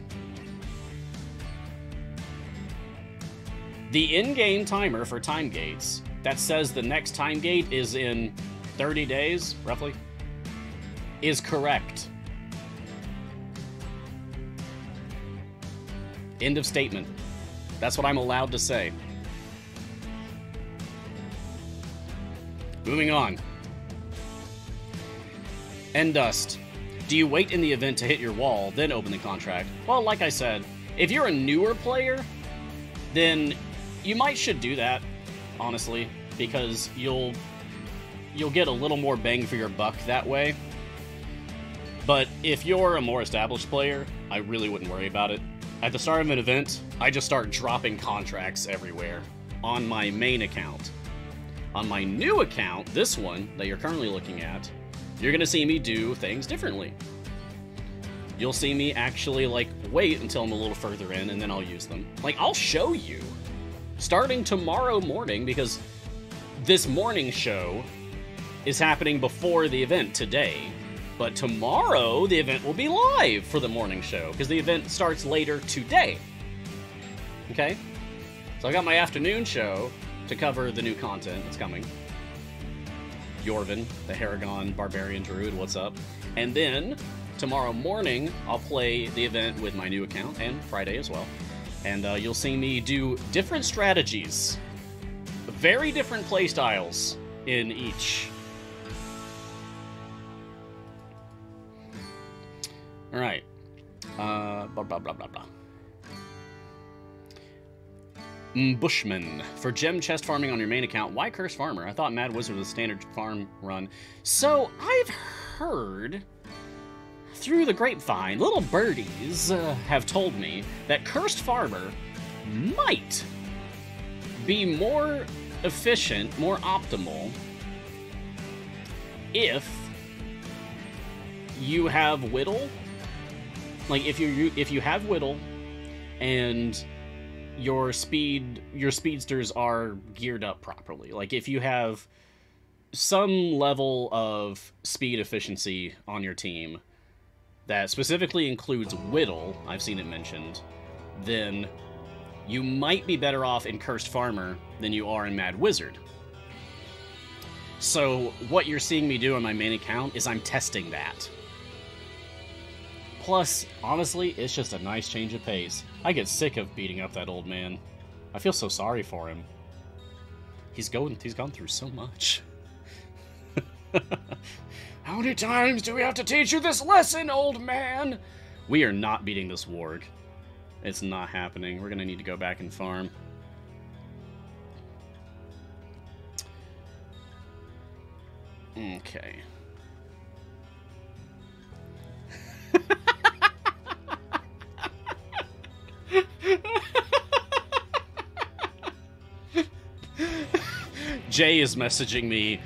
The in-game timer for time gates that says the next time gate is in 30 days, roughly, is correct. End of statement. That's what I'm allowed to say. Moving on. Endust. Do you wait in the event to hit your wall, then open the contract? Well, like I said, if you're a newer player, then you should do that, honestly, because you'll get a little more bang for your buck that way. But if you're a more established player, I really wouldn't worry about it. At the start of an event, I just start dropping contracts everywhere on my main account. On my new account, this one that you're currently looking at, you're going to see me do things differently. you'll see me actually, like, wait until I'm a little further in, and then I'll use them. Like, I'll show you, starting tomorrow morning, because this morning show is happening before the event today. But tomorrow, the event will be live for the morning show, because the event starts later today. Okay? So I got my afternoon show to cover the new content that's coming. Yorvin, the Haragon Barbarian Druid, what's up? And then, tomorrow morning, I'll play the event with my new account, and Friday as well. And you'll see me do different strategies. Very different playstyles in each. Alright. Blah, blah, blah, blah, blah. Bushman. For gem chest farming on your main account, why Cursed Farmer? I thought Mad Wizard was a standard farm run. So, I've heard, through the grapevine, little birdies have told me that Cursed Farmer might be more efficient, more optimal, if you have Whittle. Like, if you have Whittle, and your speedsters are geared up properly. Like, if you have some level of speed efficiency on your team that specifically includes Whittle, I've seen it mentioned, then you might be better off in Cursed Farmer than you are in Mad Wizard. So, what you're seeing me do on my main account is I'm testing that. Plus, honestly, it's just a nice change of pace. I get sick of beating up that old man. I feel so sorry for him. He's gone through so much. How many times do we have to teach you this lesson, old man? We are not beating this warg. It's not happening. We're gonna need to go back and farm. Okay. Jay is messaging me.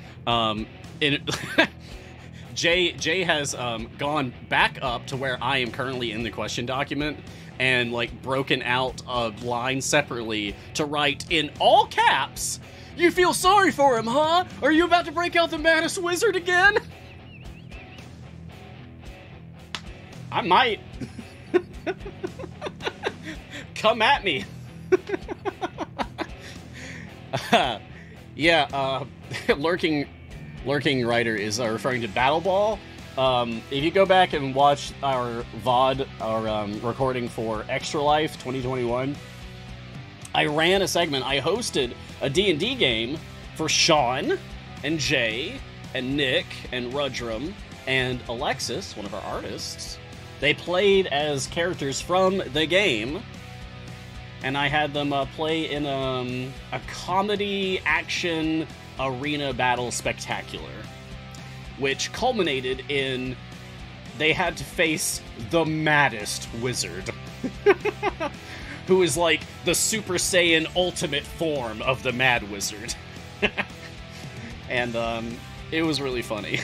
Jay has gone back up to where I am currently in the question document and like broken out a line separately to write in all caps, "You feel sorry for him, huh? Are you about to break out the Maddest Wizard again?" I might. Come at me. Yeah, Lurking Writer is referring to Battle Ball. If you go back and watch our VOD, our recording for Extra Life 2021, I ran a segment. I hosted a D&D game for Sean and Jay and Nick and Rudrum and Alexis, one of our artists. They played as characters from the game, and I had them play in a comedy action arena battle spectacular, which culminated in they had to face the Maddest Wizard, who is like the Super Saiyan ultimate form of the Mad Wizard. And it was really funny.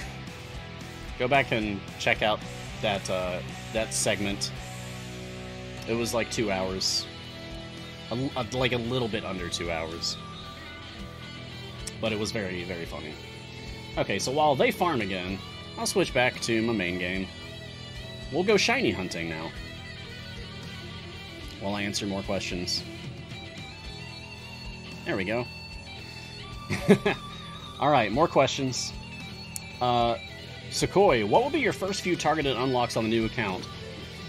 Go back and check out that segment. It was like 2 hours. Like a little bit under 2 hours. But it was very, very funny. Okay, so while they farm again, I'll switch back to my main game. We'll go shiny hunting now, while I answer more questions. There we go. Alright, more questions. Sequoia, what will be your first few targeted unlocks on the new account?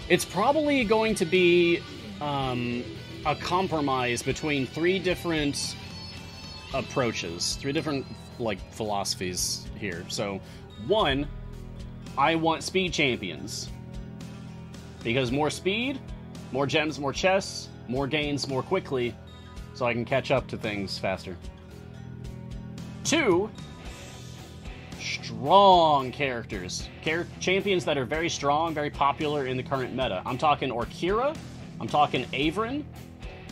It's probably going to be a compromise between 3 different approaches, 3 different like philosophies here. So, 1, I want speed champions, because more speed, more gems, more chests, more gains more quickly, so I can catch up to things faster. 2, strong characters. Champions that are very strong, very popular in the current meta. I'm talking Orkira, I'm talking Averin,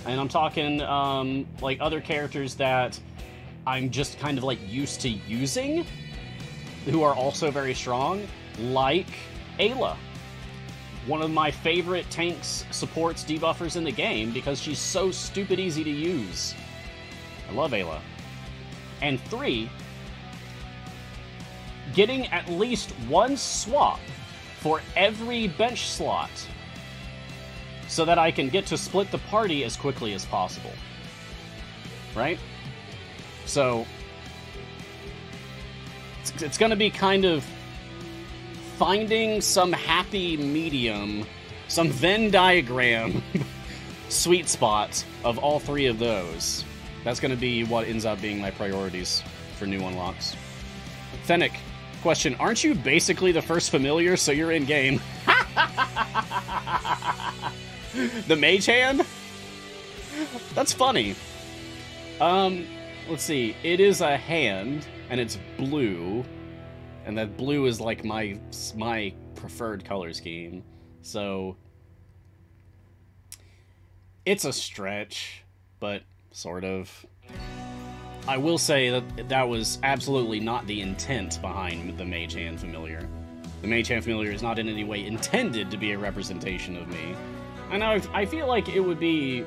and I'm talking like other characters that I'm just kind of like used to using, who are also very strong, like Ayla. one of my favorite tanks, supports, debuffers in the game because she's so stupid easy to use. I love Ayla. And 3, getting at least one swap for every bench slot so that I can get to split the party as quickly as possible. Right? So, it's going to be kind of finding some happy medium, some Venn diagram sweet spot of all 3 of those. That's going to be what ends up being my priorities for new unlocks. Fennec, question, aren't you basically the first familiar, so you're in-game? The Mage Hand? That's funny. Let's see. It is a hand, and it's blue. And that blue is like my preferred color scheme. So it's a stretch, but sort of. I will say that that was absolutely not the intent behind the Mage Hand familiar. The Mage Hand familiar is not in any way intended to be a representation of me. And I feel like it would be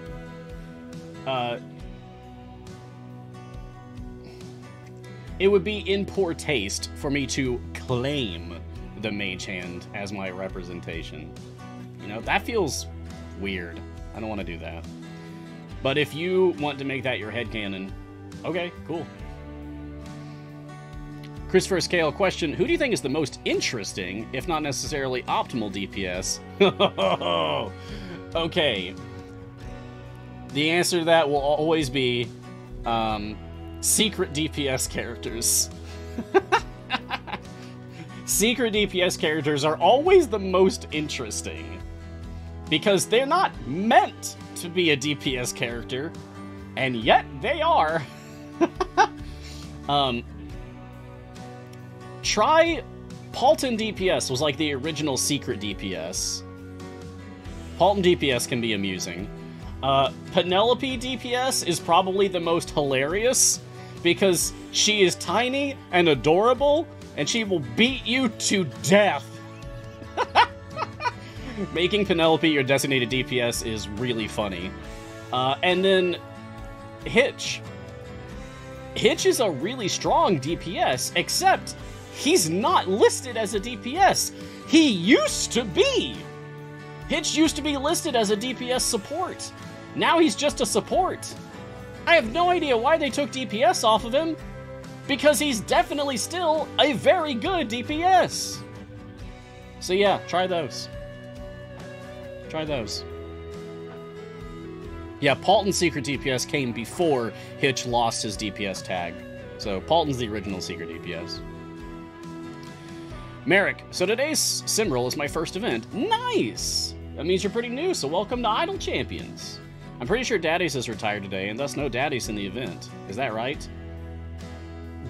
in poor taste for me to claim the Mage Hand as my representation. You know, that feels weird. I don't want to do that. But if you want to make that your headcanon, okay, cool. Christopher Scale, question, who do you think is the most interesting, if not necessarily optimal DPS? Okay. The answer to that will always be, secret DPS characters. Secret DPS characters are always the most interesting. Because they're not meant to be a DPS character, and yet they are. Try Paulton DPS was like the original secret DPS. Paulton DPS can be amusing. Penelope DPS is probably the most hilarious because she is tiny and adorable and she will beat you to death. Making Penelope your designated DPS is really funny. And then Hitch. Hitch is a really strong DPS, except he's not listed as a DPS. He used to be. Hitch used to be listed as a DPS support. Now he's just a support. I have no idea why they took DPS off of him, because he's definitely still a very good DPS. So yeah, try those. Try those. Yeah, Paulton's secret DPS came before Hitch lost his DPS tag. So Paulton's the original secret DPS. Merrick, so today's Simril is my first event. Nice! That means you're pretty new, so welcome to Idle Champions. I'm pretty sure Daddies is retired today, and thus no Daddies in the event. Is that right?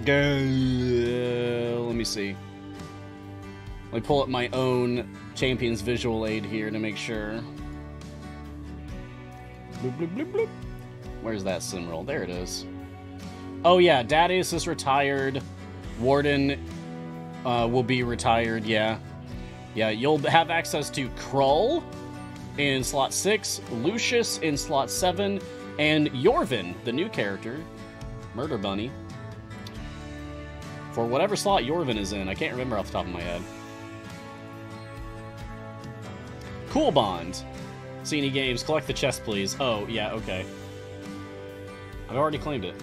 Let me see. Let me pull up my own Champions visual aid here to make sure. Bloop, bloop, bloop, bloop. Where's that Simril? There it is. Oh yeah, Daddies is retired. Warden will be retired, yeah. Yeah, you'll have access to Krull in slot 6, Lucius in slot 7, and Yorvin, the new character, Murder Bunny, for whatever slot Yorvin is in. I can't remember off the top of my head. Cool Bond. See any games? Collect the chest, please. Oh, yeah, okay. I've already claimed it.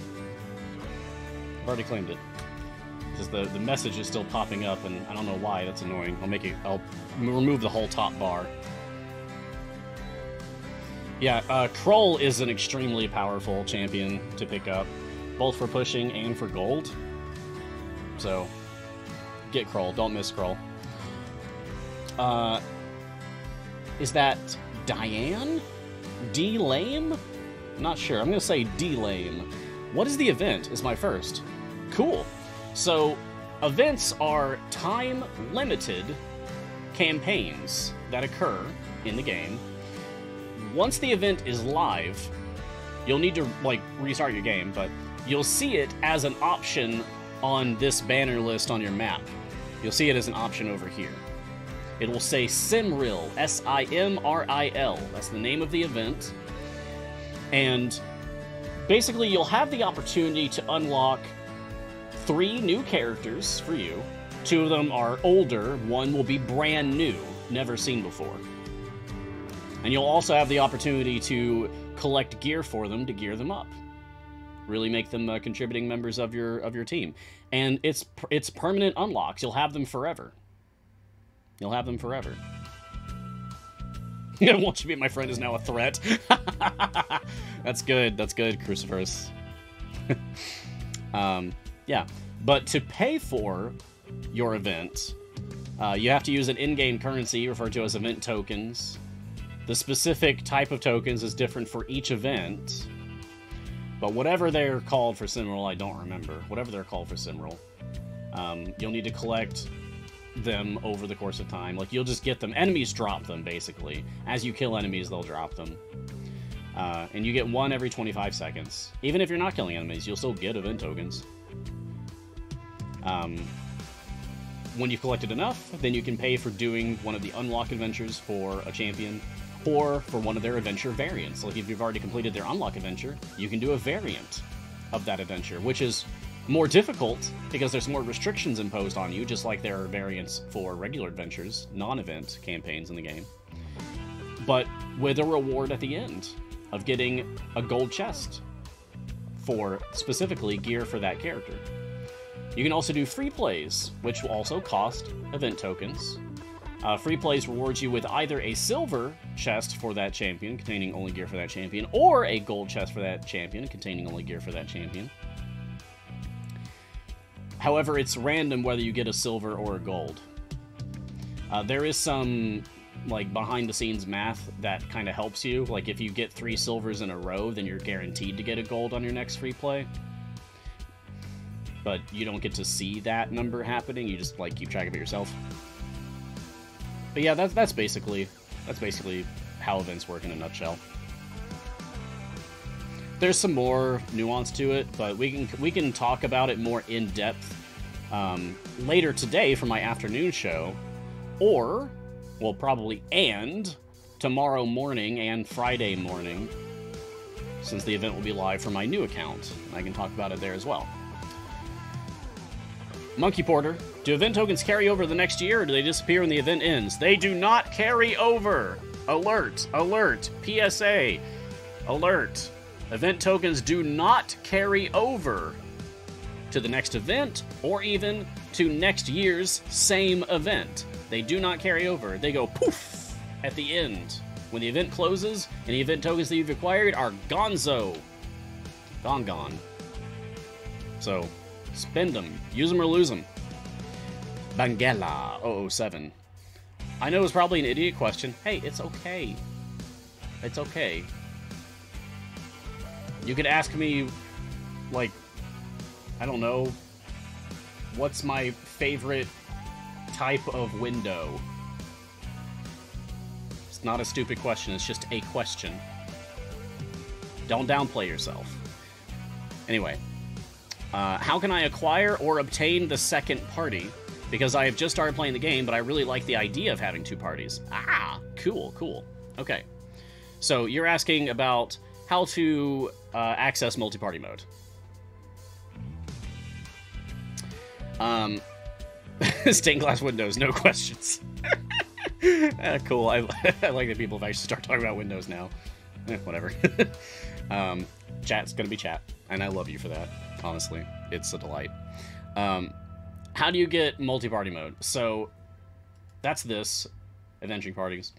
I've already claimed it. Because the message is still popping up, and I don't know why. That's annoying. I'll remove the whole top bar. Yeah, Krull is an extremely powerful champion to pick up, both for pushing and for gold. So, get Krull. Don't miss Krull. Is that Diane? D-Lame? Not sure. I'm going to say D-Lame. What is the event? Is my first. Cool. So, events are time-limited campaigns that occur in the game. Once the event is live, you'll need to, like, restart your game, but you'll see it as an option on this banner list on your map. You'll see it as an option over here. It will say Simril, S-I-M-R-I-L. That's the name of the event. And basically, you'll have the opportunity to unlock 3 new characters for you. 2 of them are older, 1 will be brand new, never seen before. And you'll also have the opportunity to collect gear for them to gear them up. Really make them contributing members of your team. And it's permanent unlocks. You'll have them forever. You'll have them forever. Won't you be my friend is now a threat. That's good, Cruciferous. Yeah, but to pay for your event, you have to use an in-game currency referred to as event tokens. The specific type of tokens is different for each event, but whatever they're called for Simril, I don't remember. Whatever they're called for Simril, you'll need to collect them over the course of time. Like, you'll just get them. Enemies drop them, basically. As you kill enemies, they'll drop them. And you get 1 every 25 seconds. Even if you're not killing enemies, you'll still get event tokens. When you've collected enough, then you can pay for doing one of the unlock adventures for a champion, or for one of their adventure variants. Like, if you've already completed their unlock adventure, you can do a variant of that adventure, which is more difficult because there's more restrictions imposed on you, just like there are variants for regular adventures, non-event campaigns in the game. But with a reward at the end of getting a gold chest for specifically gear for that character. You can also do free plays, which will also cost event tokens. Free plays rewards you with either a silver chest for that champion, containing only gear for that champion, or a gold chest for that champion, containing only gear for that champion. However, it's random whether you get a silver or a gold. There is some, like, behind-the-scenes math that kind of helps you. Like, if you get 3 silvers in a row, then you're guaranteed to get a gold on your next free play. But you don't get to see that number happening. You just, like, keep track of it yourself. But yeah, that's basically how events work in a nutshell. There's some more nuance to it, but we can talk about it more in depth later today for my afternoon show, or, well, probably tomorrow morning and Friday morning, since the event will be live for my new account. I can talk about it there as well. Monkey Porter, do event tokens carry over the next year, or do they disappear when the event ends? They do not carry over! Alert! Alert! PSA! Alert! Event tokens do not carry over to the next event, or even to next year's same event. They do not carry over. They go poof at the end. When the event closes, any event tokens that you've acquired are gonzo. Gone. So, spend them. Use them or lose them. Bangela 007. I know it's probably an idiot question. Hey, it's okay. It's okay. You could ask me, like, I don't know, what's my favorite type of window? It's not a stupid question, it's just a question. Don't downplay yourself. Anyway, how can I acquire or obtain the second party? Because I have just started playing the game, but I really like the idea of having 2 parties. Ah, cool. Okay, so you're asking about how to access multi-party mode. Stained glass windows, no questions. Cool, I like that people have actually start talking about Windows now. Whatever. Chat's gonna be chat, and I love you for that, honestly. It's a delight. How do you get multi-party mode? So, that's this, adventuring parties.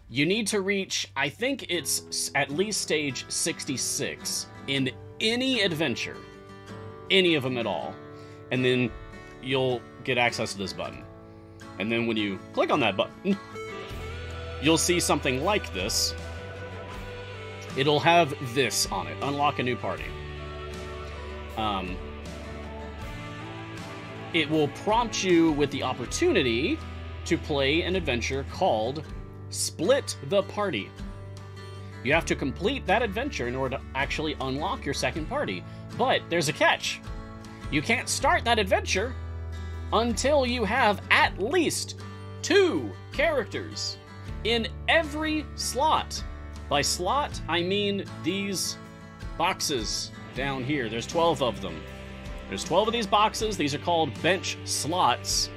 You need to reach, I think it's at least stage 66 in any adventure. Any of them at all. And then you'll get access to this button. And then when you click on that button, you'll see something like this. It'll have this on it. Unlock a new party. It will prompt you with the opportunity to play an adventure called Split the Party. You have to complete that adventure in order to actually unlock your second party. But there's a catch. You can't start that adventure until you have at least 2 characters in every slot. By slot, I mean these boxes down here. There's 12 of them. There's 12 of these boxes. These are called bench slots.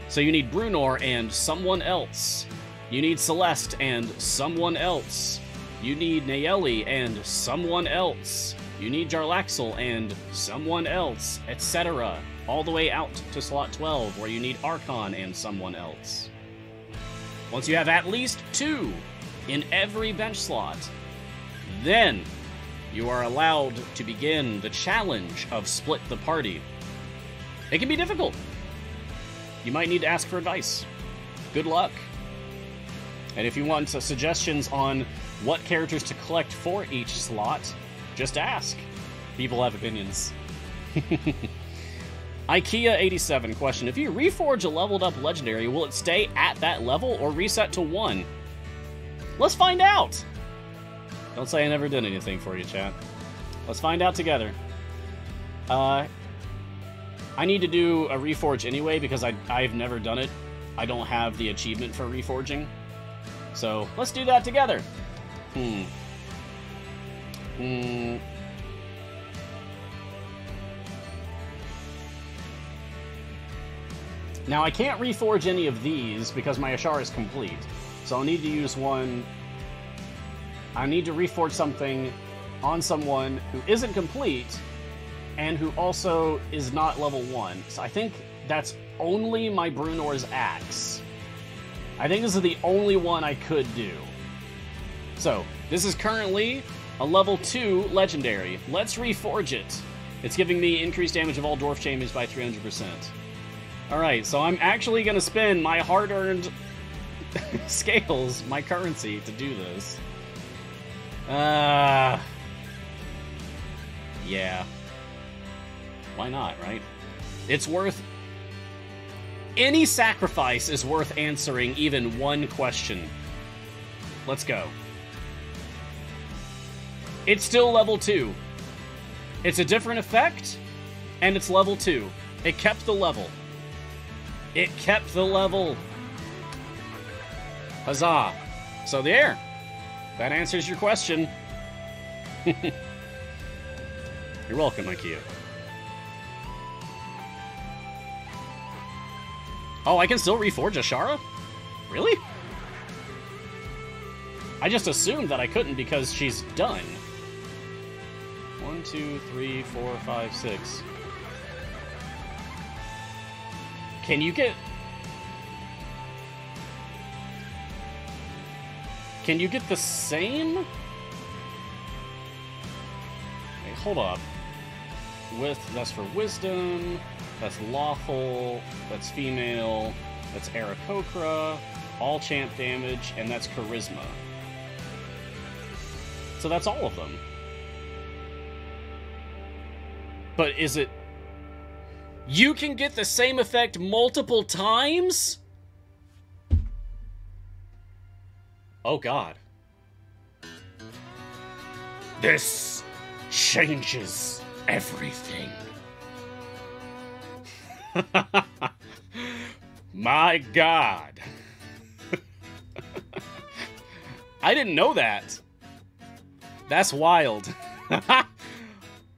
So you need Brunor and someone else. You need Celeste and someone else. You need Nayeli and someone else. You need Jarlaxle and someone else, etc. All the way out to slot 12, where you need Archon and someone else. Once you have at least 2 in every bench slot, then you are allowed to begin the challenge of Split the Party. It can be difficult. You might need to ask for advice. Good luck. And if you want suggestions on what characters to collect for each slot, just ask. People have opinions. IKEA87 question. If you reforge a leveled up legendary, will it stay at that level or reset to 1? Let's find out! Don't say I never did anything for you, chat. Let's find out together. I need to do a reforge anyway because I've never done it. I don't have the achievement for reforging. So, let's do that together. Now, I can't reforge any of these because my Ashar is complete. So I'll need to use one... I need to reforge something on someone who isn't complete and who also is not level 1. So I think that's only my Brunor's Axe. I think this is the only one I could do. So, this is currently a level 2 legendary. Let's reforge it. It's giving me increased damage of all dwarf champions by 300%. Alright, so I'm actually going to spend my hard-earned scales, my currency, to do this. Yeah. Why not, right? It's worth... Any sacrifice is worth answering even one question. Let's go. It's still level 2. It's a different effect, and it's level 2. It kept the level. It kept the level. Huzzah. So there. That answers your question. You're welcome, IKEA. Oh, I can still reforge Ashara? Really? I just assumed that I couldn't because she's done. 1, 2, 3, 4, 5, 6. Can you get... Can you get the same? Wait, hold up. That's for wisdom, that's lawful, that's female, that's Aarakocra, all champ damage, and that's charisma. So that's all of them. But is it... You can get the same effect multiple times? Oh god. This changes everything. My god. I didn't know that. That's wild.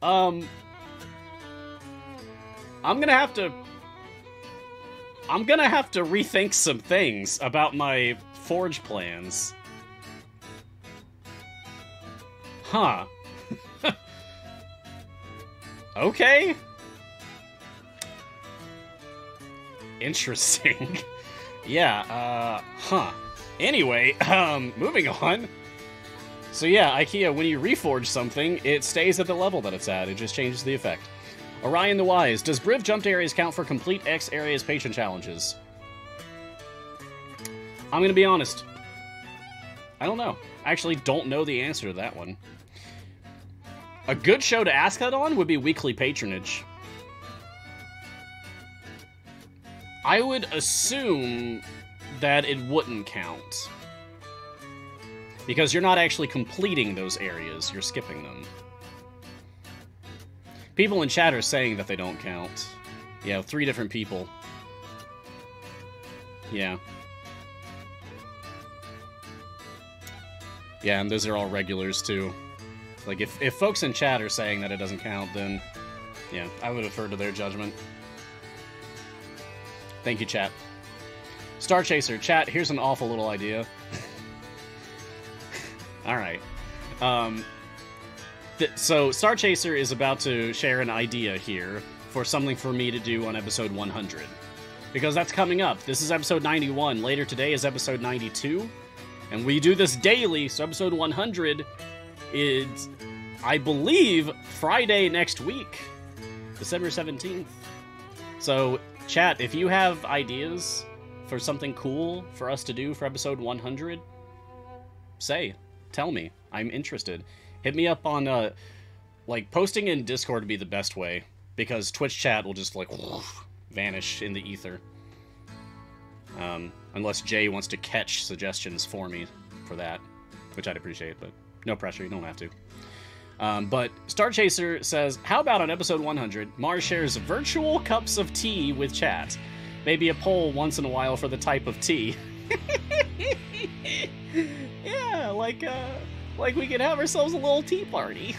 I'm gonna have to rethink some things about my forge plans. Huh. Okay. Interesting. Yeah, huh. Anyway, moving on. So yeah, IKEA, when you reforge something, it stays at the level that it's at. It just changes the effect. Orion the Wise. Does Briv jumped areas count for complete X areas patron challenges? I'm gonna be honest. I don't know. I actually don't know the answer to that one. A good show to ask that on would be weekly patronage. I would assume that it wouldn't count. Because you're not actually completing those areas, you're skipping them. People in chat are saying that they don't count. Yeah, 3 different people. Yeah. Yeah, and those are all regulars, too. Like, if folks in chat are saying that it doesn't count, then, yeah, I would defer to their judgment. Thank you, chat. Star Chaser, chat, here's an awful little idea. Alright. So, Star Chaser is about to share an idea here for something for me to do on episode 100. Because that's coming up. This is episode 91. Later today is episode 92. And we do this daily, so episode 100 is, I believe, Friday next week. December 17th. So, chat, if you have ideas for something cool for us to do for episode 100, tell me. I'm interested. Hit me up on, like, posting in Discord would be the best way, because Twitch chat will just, like, vanish in the ether. Unless Jay wants to catch suggestions for me for that, which I'd appreciate, but no pressure, you don't have to. But Star Chaser says, how about on episode 100, Mars shares virtual cups of tea with chat? Maybe a poll once in a while for the type of tea. Yeah, like we could have ourselves a little tea party.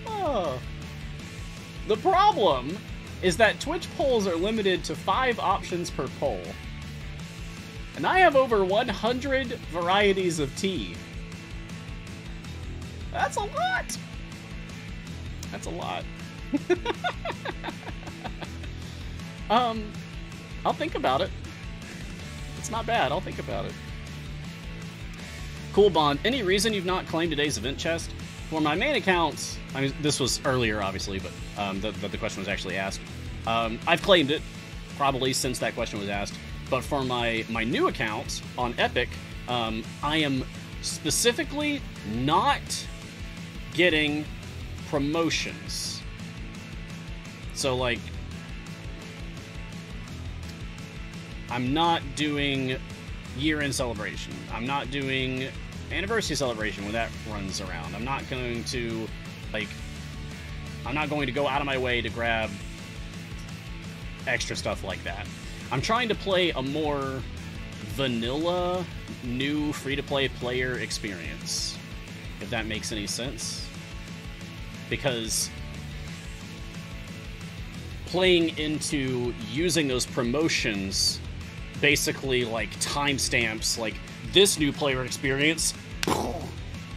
Oh. The problem is that Twitch polls are limited to 5 options per poll. And I have over 100 varieties of tea. That's a lot! That's a lot. I'll think about it. It's not bad, I'll think about it. Cool Bond, any reason you've not claimed today's event chest? For my main account, I mean, this was earlier, obviously, but the question was actually asked. I've claimed it, probably since that question was asked. But for my new account on Epic, I am specifically not getting promotions. So, like, I'm not doing year-end celebration. I'm not doing anniversary celebration when that runs around. I'm not going to, like, I'm not going to go out of my way to grab extra stuff like that. I'm trying to play a more vanilla, new free-to-play player experience, if that makes any sense. Because playing into using those promotions, basically like timestamps, like this new player experience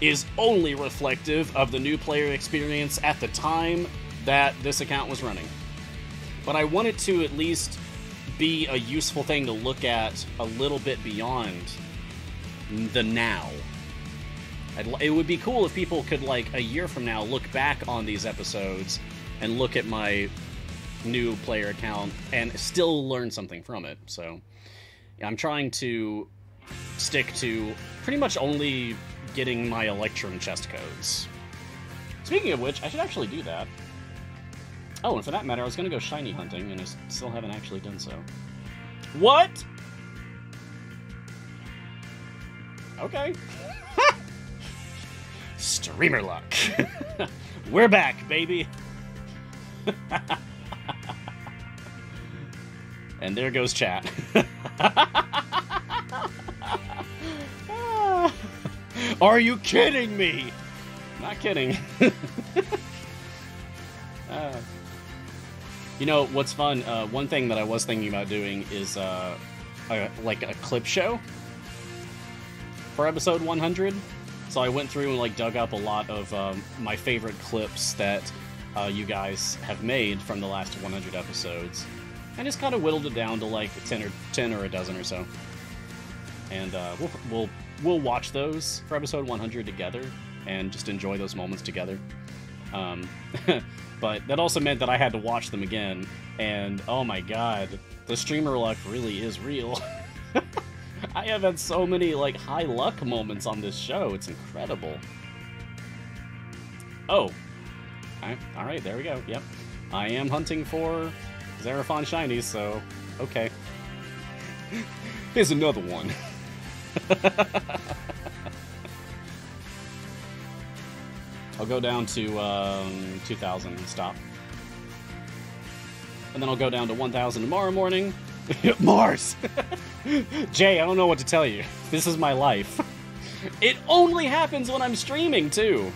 is only reflective of the new player experience at the time that this account was running. But I want it to at least be a useful thing to look at a little bit beyond the now. It would be cool if people could, like, a year from now look back on these episodes and look at my new player account and still learn something from it. So yeah, I'm trying to stick to pretty much only getting my Electrum chest codes. Speaking of which, I should actually do that. Oh, and for that matter, I was going to go shiny hunting, and I still haven't actually done so. What? Okay. Streamer luck. We're back, baby. And there goes chat. Are you kidding me? Not kidding. You know, what's fun, one thing that I was thinking about doing is, like a clip show for episode 100. So I went through and, like, dug up a lot of my favorite clips that you guys have made from the last 100 episodes. And just kind of whittled it down to, like, 10 or a dozen or so. And we'll watch those for episode 100 together and just enjoy those moments together. But that also meant that I had to watch them again, and oh my god, the streamer luck really is real. I have had so many, like, high luck moments on this show, it's incredible. Oh. Alright, there we go, yep. I am hunting for Xeraphon shinies, so, okay. Here's another one. I'll go down to 2,000 and stop. and then I'll go down to 1,000 tomorrow morning. Mars! Jay, I don't know what to tell you. This is my life. It only happens when I'm streaming, too.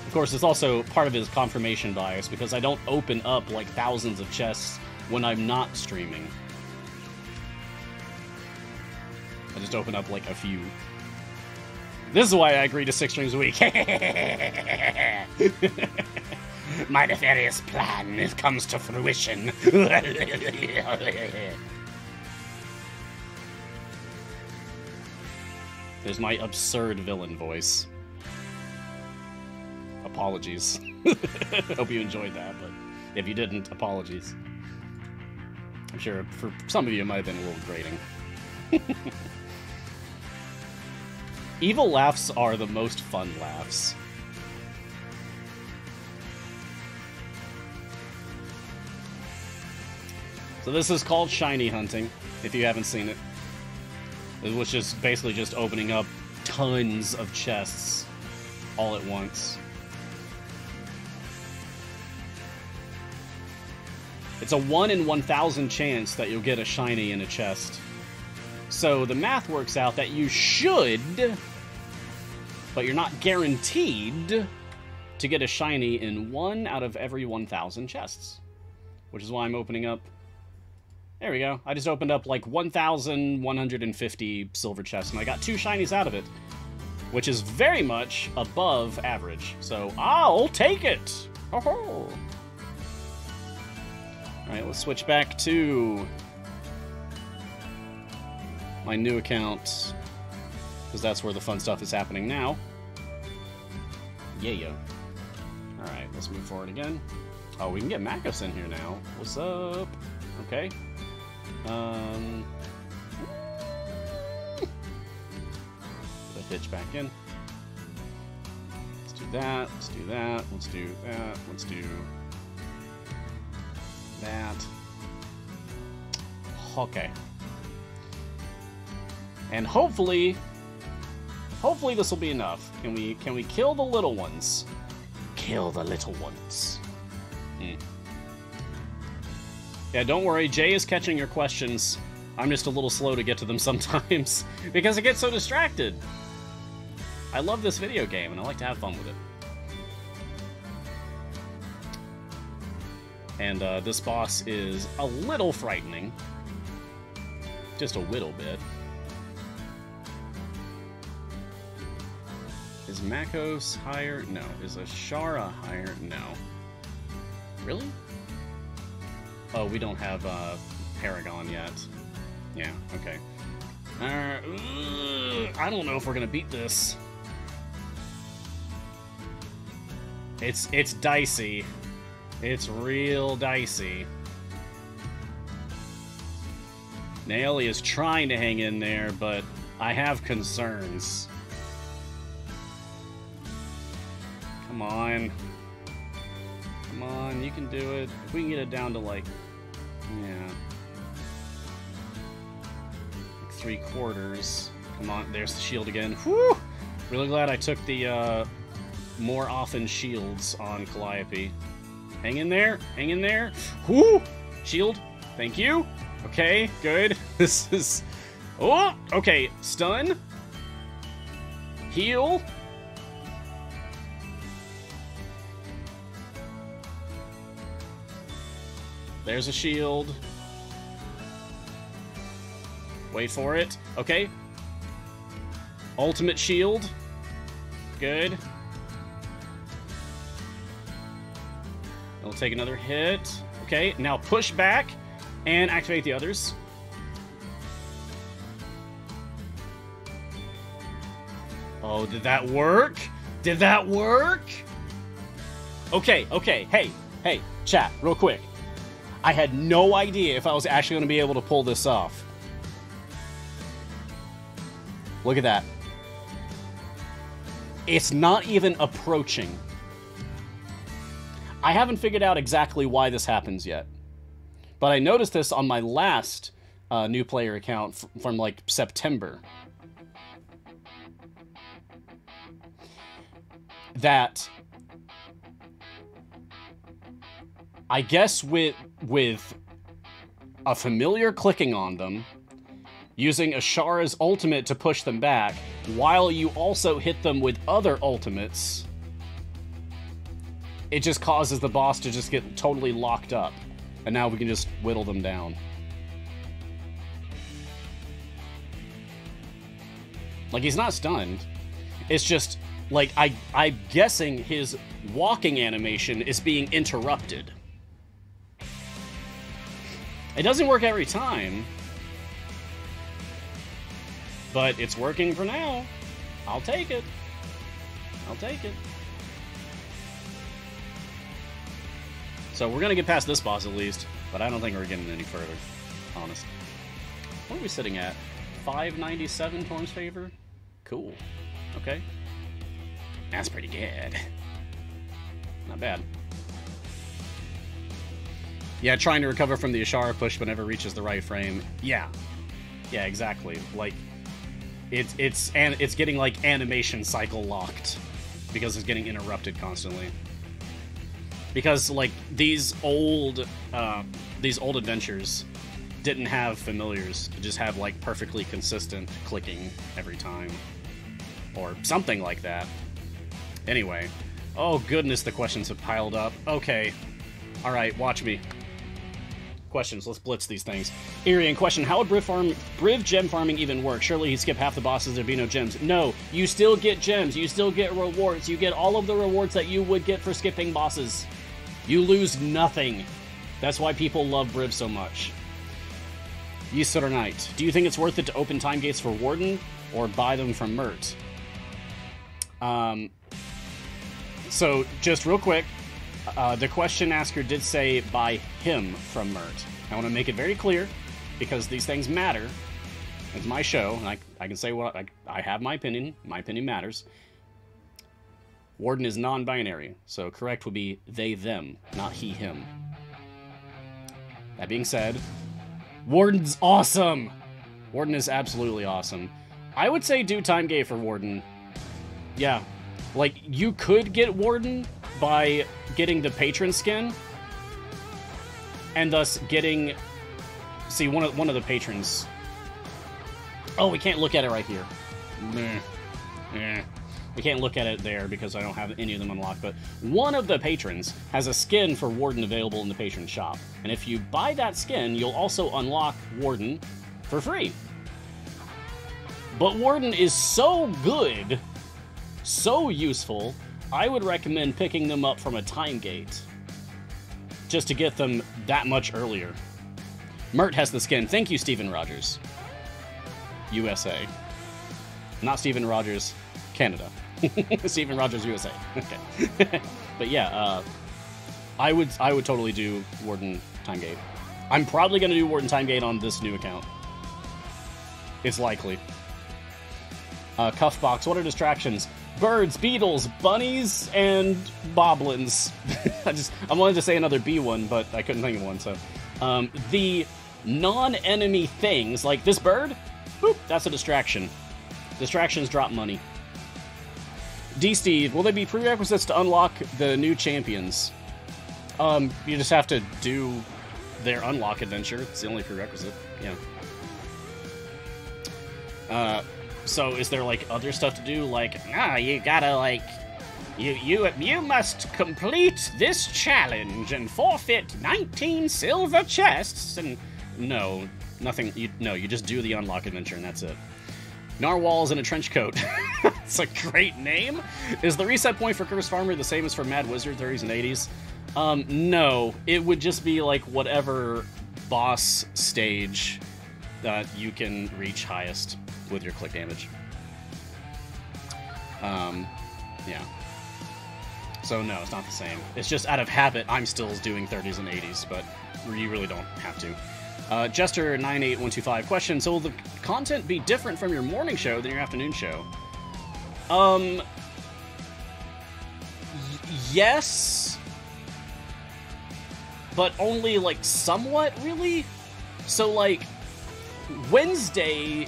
Of course, it's also part of his confirmation bias, because I don't open up, like, thousands of chests when I'm not streaming. I just open up, like, a few. This is why I agree to 6 streams a week. My nefarious plan comes to fruition. There's my absurd villain voice. Apologies. Hope you enjoyed that, but if you didn't, apologies. I'm sure for some of you it might have been a little grating. Evil laughs are the most fun laughs. So this is called shiny hunting, if you haven't seen it. It was just basically just opening up tons of chests all at once. It's a 1 in 1,000 chance that you'll get a shiny in a chest. So the math works out that you should, but you're not guaranteed to get a shiny in 1 out of every 1,000 chests. Which is why I'm opening up... There we go. I just opened up like 1,150 silver chests, and I got 2 shinies out of it. Which is very much above average. So I'll take it! Ho-ho! Alright, let's switch back to my new account, because that's where the fun stuff is happening now. Yeah. Alright, let's move forward again. Oh, we can get Makos in here now. What's up? Okay. Put a hitch back in. Let's do that, let's do that, let's do that, let's do that. Okay. And hopefully this will be enough. Can we kill the little ones? Kill the little ones. Yeah, don't worry, Jay is catching your questions. I'm just a little slow to get to them sometimes, because I get so distracted. I love this video game, and I like to have fun with it. And this boss is a little frightening. Just a little bit. Is Makos higher? No. Is Ashara higher? No. Really? Oh, we don't have Paragon yet. Yeah, okay. I don't know if we're gonna beat this. It's dicey. It's real dicey. Naomi is trying to hang in there, but I have concerns. Come on. Come on, you can do it. If we can get it down to like, yeah, like 3/4. Come on, there's the shield again. Whew! Really glad I took the more often shields on Calliope. Hang in there, hang in there. Whoo! Shield, thank you. Okay, good. This is... Oh! Okay, stun. Heal. There's a shield. Wait for it. Okay. Ultimate shield. Good. It'll take another hit. Okay, now push back and activate the others. Oh, did that work? Did that work? Okay, hey, chat, real quick. I had no idea if I was actually going to be able to pull this off. Look at that. It's not even approaching. I haven't figured out exactly why this happens yet. But I noticed this on my last new player account from like September. I guess with a familiar clicking on them, using Ashara's ultimate to push them back, while you also hit them with other ultimates, it just causes the boss to just get totally locked up. And now we can just whittle them down. Like, he's not stunned. It's just, like, I'm guessing his walking animation is being interrupted. It doesn't work every time, but it's working for now. I'll take it. I'll take it. So we're gonna get past this boss at least, but I don't think we're getting any further, honest. What are we sitting at? 597 Torm's favor? Cool. Okay. That's pretty good. Not bad. Yeah, trying to recover from the Ashara push but never reaches the right frame. Yeah. Yeah, exactly. Like, it's getting, like, animation cycle locked because it's getting interrupted constantly. Because, like, these old adventures didn't have familiars. It just had, like, perfectly consistent clicking every time. Or something like that. Anyway. Oh, goodness, the questions have piled up. Okay. Alright, watch me. Questions, let's blitz these things. Irian, question, how would Briv gem farming even work? Surely he'd skip half the bosses, there'd be no gems. No, you still get gems, you still get rewards, you get all of the rewards that you would get for skipping bosses. You lose nothing. That's why people love Briv so much. Yisur Knight, do you think it's worth it to open time gates for Warden, or buy them from Mert? So, just real quick, the question asker did say buy him from Mert. I want to make it very clear, because these things matter. It's my show, and I can say what I have my opinion. My opinion matters. Warden is non-binary, so correct would be they, them, not he, him. That being said, Warden's awesome! Warden is absolutely awesome. I would say do time gate for Warden. Yeah. Like, you could get Warden by getting the patron skin, and thus getting... See, one of the patrons... Oh, we can't look at it right here. We can't look at it there because I don't have any of them unlocked, but one of the patrons has a skin for Warden available in the patron shop. And if you buy that skin, you'll also unlock Warden for free. But Warden is so good, so useful, I would recommend picking them up from a time gate, just to get them that much earlier. Mert has the skin. Thank you, Steven Rogers. USA. Not Steven Rogers, Canada. Steven Rogers, USA. Okay. But yeah, I would totally do Warden time gate. I'm probably going to do Warden time gate on this new account. It's likely. Cuffbox, what are distractions? Birds, beetles, bunnies, and boblins. I wanted to say another bee one, but I couldn't think of one, so. The non-enemy things, like this bird, boop, that's a distraction. Distractions drop money. D-Steve, will there be prerequisites to unlock the new champions? You just have to do their unlock adventure. It's the only prerequisite, yeah. So is there, like, other stuff to do? Like, you gotta, like, you must complete this challenge and forfeit 19 silver chests, and no, nothing, you just do the unlock adventure and that's it. Narwhals in a trench coat. It's a great name. Is the reset point for Curse Farmer the same as for Mad Wizard 30s and 80s? No, it would just be like whatever boss stage that you can reach highest with your click damage. Yeah. So no, it's not the same. It's just out of habit, I'm still doing 30s and 80s, but you really don't have to. Jester98125, question, so will the content be different from your morning show than your afternoon show? Yes, but only, like, somewhat, really? So, like, Wednesday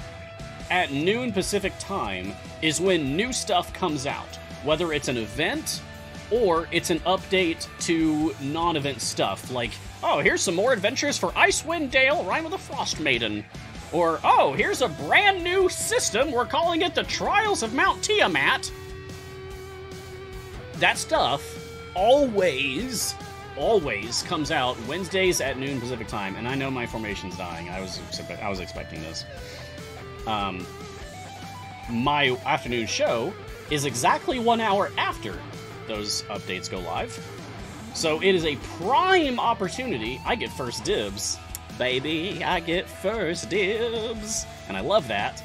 at noon Pacific time is when new stuff comes out. Whether it's an event, or it's an update to non-event stuff, like, oh, here's some more adventures for Icewind Dale, Rime of the Frost Maiden. Or, oh, here's a brand new system, we're calling it the Trials of Mount Tiamat. That stuff always comes out Wednesdays at noon Pacific time, and I know my formation's dying. I was expecting this. My afternoon show is exactly 1 hour after those updates go live. So it is a prime opportunity. I get first dibs. Baby, I get first dibs. And I love that.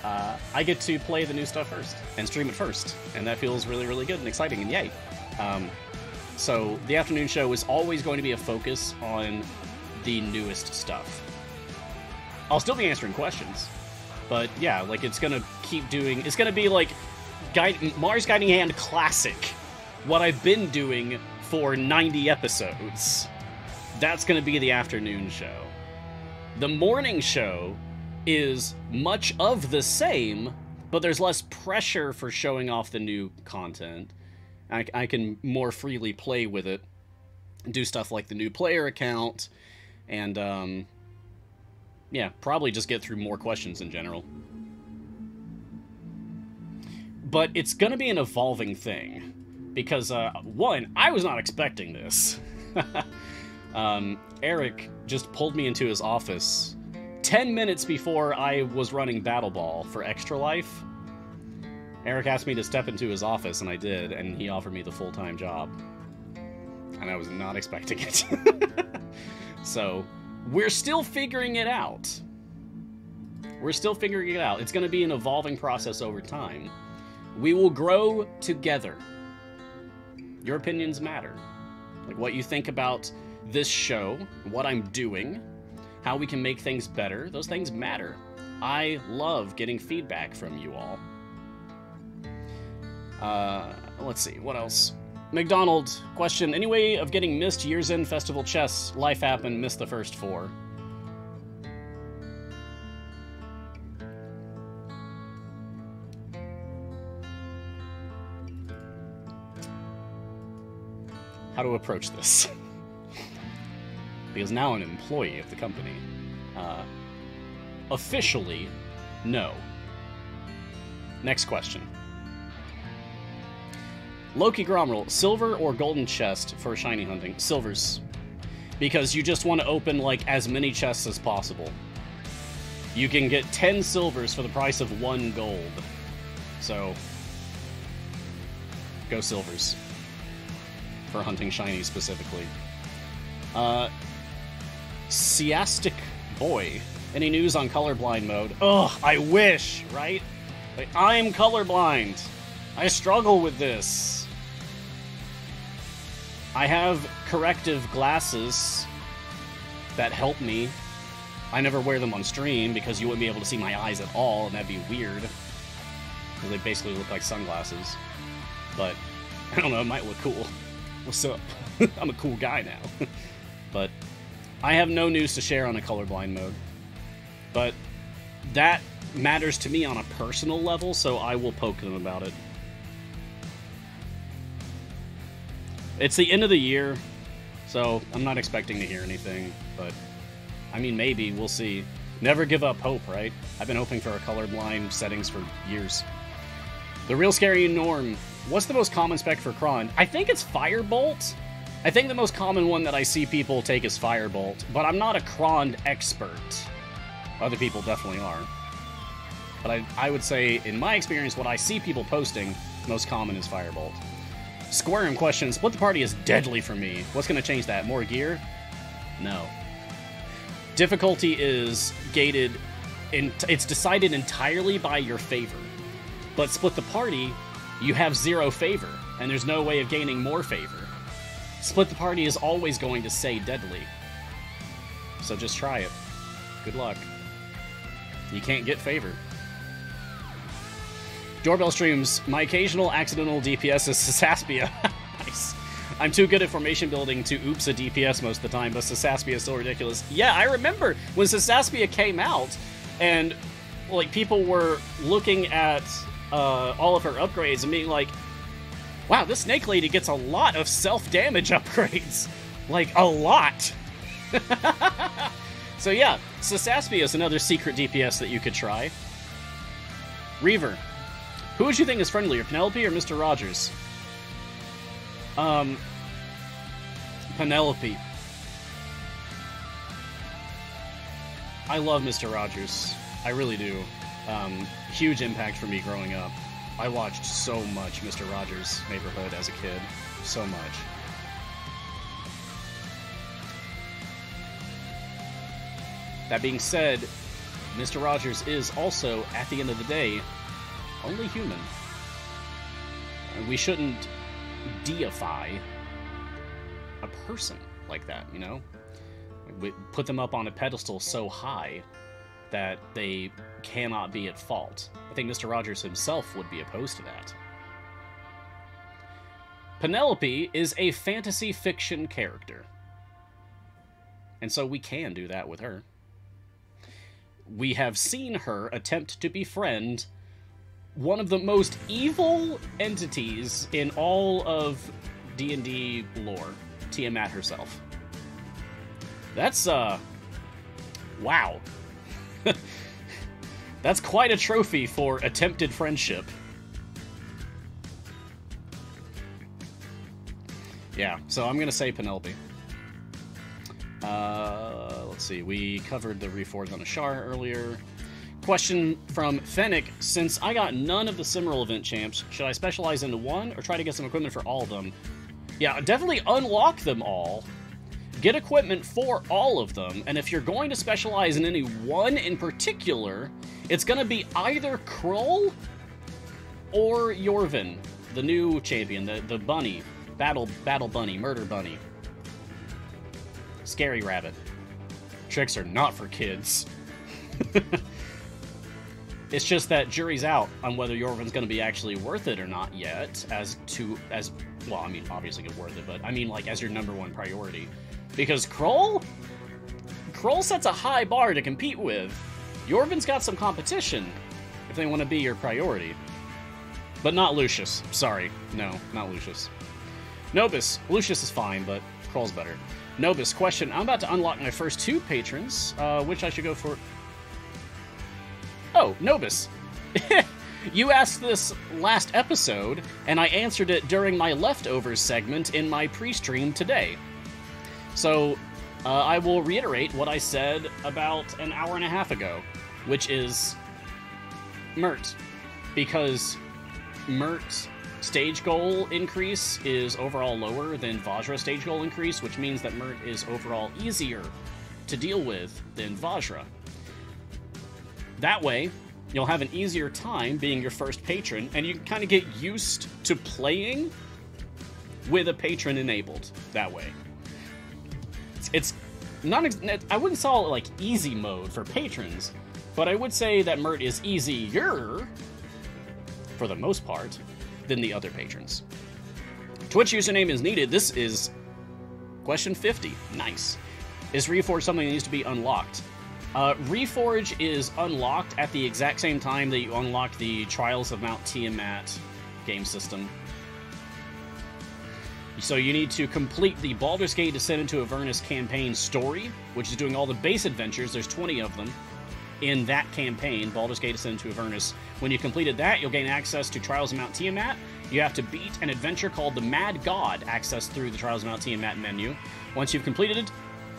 I get to play the new stuff first and stream it first. And that feels really, really good and exciting, and yay. So the afternoon show is always going to be a focus on the newest stuff. I'll still be answering questions. But yeah, like it's gonna keep doing... It's gonna be like Mars Guiding Hand Classic. What I've been doing for 90 episodes. That's gonna be the afternoon show. The morning show is much of the same, but there's less pressure for showing off the new content. I can more freely play with it. Do stuff like the new player account, and yeah, probably just get through more questions in general. But it's gonna be an evolving thing, because, one, I was not expecting this. Eric just pulled me into his office 10 minutes before I was running Battle Ball for Extra Life. Eric asked me to step into his office, and I did, and he offered me the full-time job. And I was not expecting it. So, we're still figuring it out. We're still figuring it out. It's going to be an evolving process over time. We will grow together. Your opinions matter. Like what you think about this show, what I'm doing, how we can make things better, those things matter. I love getting feedback from you all. Let's see, what else? McDonald, question, any way of getting missed Year's End Festival Chess, Life Happened, missed the first 4? How to approach this? Because now I'm an employee of the company. Officially, no. Next question. Loki Gromrel, silver or golden chest for shiny hunting? Silvers. Because you just want to open, like, as many chests as possible. You can get 10 silvers for the price of 1 gold. So, go silvers. For hunting shiny specifically. Siastic Boy, any news on colorblind mode? Ugh, I wish, right? Like, I'm colorblind. I struggle with this. I have corrective glasses that help me. I never wear them on stream because you wouldn't be able to see my eyes at all, and that'd be weird. Because they basically look like sunglasses. But, I don't know, it might look cool. What's up? I'm a cool guy now. But, I have no news to share on a colorblind mode. But, that matters to me on a personal level, so I will poke them about it. It's the end of the year, so I'm not expecting to hear anything, but, I mean, maybe, we'll see. Never give up hope, right? I've been hoping for a colorblind settings for years. The Real Scary Norm, what's the most common spec for Kron? I think it's Firebolt. I think the most common one that I see people take is Firebolt, but I'm not a Kron expert. Other people definitely are. But I would say, in my experience, what I see people posting, most common is Firebolt. Squarium question, Split the Party is deadly for me. What's going to change that? More gear? No. Difficulty is gated, it's decided entirely by your favor. But Split the Party, you have 0 favor, and there's no way of gaining more favor. Split the Party is always going to say deadly. So just try it. Good luck. You can't get favor. Doorbell streams, my occasional accidental DPS is Sasaspia. Nice. I'm too good at formation building to oops a DPS most of the time, but Sasaspia is still ridiculous. Yeah, I remember when Sasaspia came out, and like people were looking at all of her upgrades and being like, Wow, this Snake Lady gets a lot of self-damage upgrades. Like, a lot. So yeah, Sasaspia is another secret DPS that you could try. Reaver. Who would you think is friendlier, Penelope or Mr. Rogers? Penelope. I love Mr. Rogers. I really do. Huge impact for me growing up. I watched so much Mr. Rogers' Neighborhood as a kid. So much. That being said, Mr. Rogers is also, at the end of the day, only human. We shouldn't deify a person like that, you know? We put them up on a pedestal so high that they cannot be at fault. I think Mr. Rogers himself would be opposed to that. Penelope is a fantasy fiction character. And so we can do that with her. We have seen her attempt to befriend one of the most evil entities in all of D&D lore, Tiamat herself. That's, wow. That's quite a trophy for attempted friendship. Yeah, so I'm gonna say Penelope. Let's see, we covered the Reforged on Ashara earlier. Question from Fennec: since I got none of the Cimmeral event champs, should I specialize into one or try to get some equipment for all of them? Yeah, definitely unlock them all. Get equipment for all of them, and if you're going to specialize in any one in particular, it's going to be either Krull or Yorvin, the new champion, the bunny, battle bunny, murder bunny. Scary rabbit. Tricks are not for kids. It's just that jury's out on whether Yorvin's going to be actually worth it or not yet, well, I mean, obviously it's worth it, but I mean, like, as your #1 priority. Because Krull sets a high bar to compete with. Yorvin's got some competition if they want to be your priority. But not Lucius. Sorry. No, not Lucius. Nobis. Lucius is fine, but Krull's better. Nobis, question. I'm about to unlock my first 2 patrons. Which I should go for... Oh, Nobis. You asked this last episode, and I answered it during my leftovers segment in my pre-stream today. So, I will reiterate what I said about an hour and a half ago, which is Mert. Because Mert's stage goal increase is overall lower than Vajra's stage goal increase, which means that Mert is overall easier to deal with than Vajra. That way, you'll have an easier time being your first patron, and you can kind of get used to playing with a patron enabled that way. It's not, I wouldn't call it like easy mode for patrons, but I would say that Mert is easier, for the most part, than the other patrons. Twitch username is needed. This is question 50. Nice. Is Reforged something that needs to be unlocked? Reforge is unlocked at the exact same time that you unlock the Trials of Mount Tiamat game system. So you need to complete the Baldur's Gate Descent into Avernus campaign story, which is doing all the base adventures. There's 20 of them in that campaign, Baldur's Gate Descent into Avernus. When you completed that, you'll gain access to Trials of Mount Tiamat. You have to beat an adventure called the Mad God, accessed through the Trials of Mount Tiamat menu. Once you've completed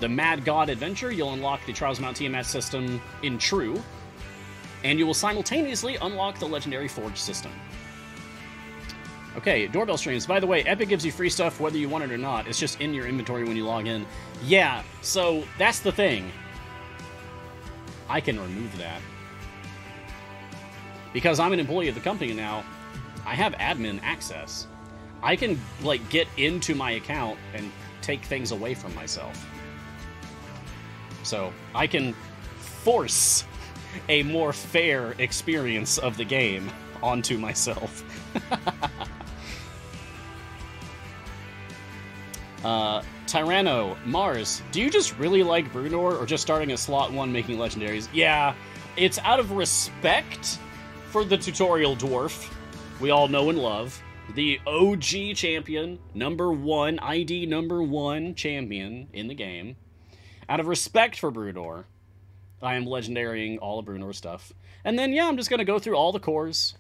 the Mad God adventure, you'll unlock the Trials of Mount Tiamat system in True, and you will simultaneously unlock the Legendary Forge system. Okay, doorbell streams. By the way, Epic gives you free stuff whether you want it or not. It's just in your inventory when you log in. Yeah, so that's the thing. I can remove that. Because I'm an employee of the company now, I have admin access. I can, like, get into my account and take things away from myself. So, I can force a more fair experience of the game onto myself. Tyranno, Mars, do you just really like Brunor or just starting at slot 1 making legendaries? Yeah, it's out of respect for the tutorial dwarf we all know and love. the OG champion, #1, ID #1 champion in the game. Out of respect for Brunor, I am legendarying all of Brunor's stuff. And then, yeah, I'm just going to go through all the cores.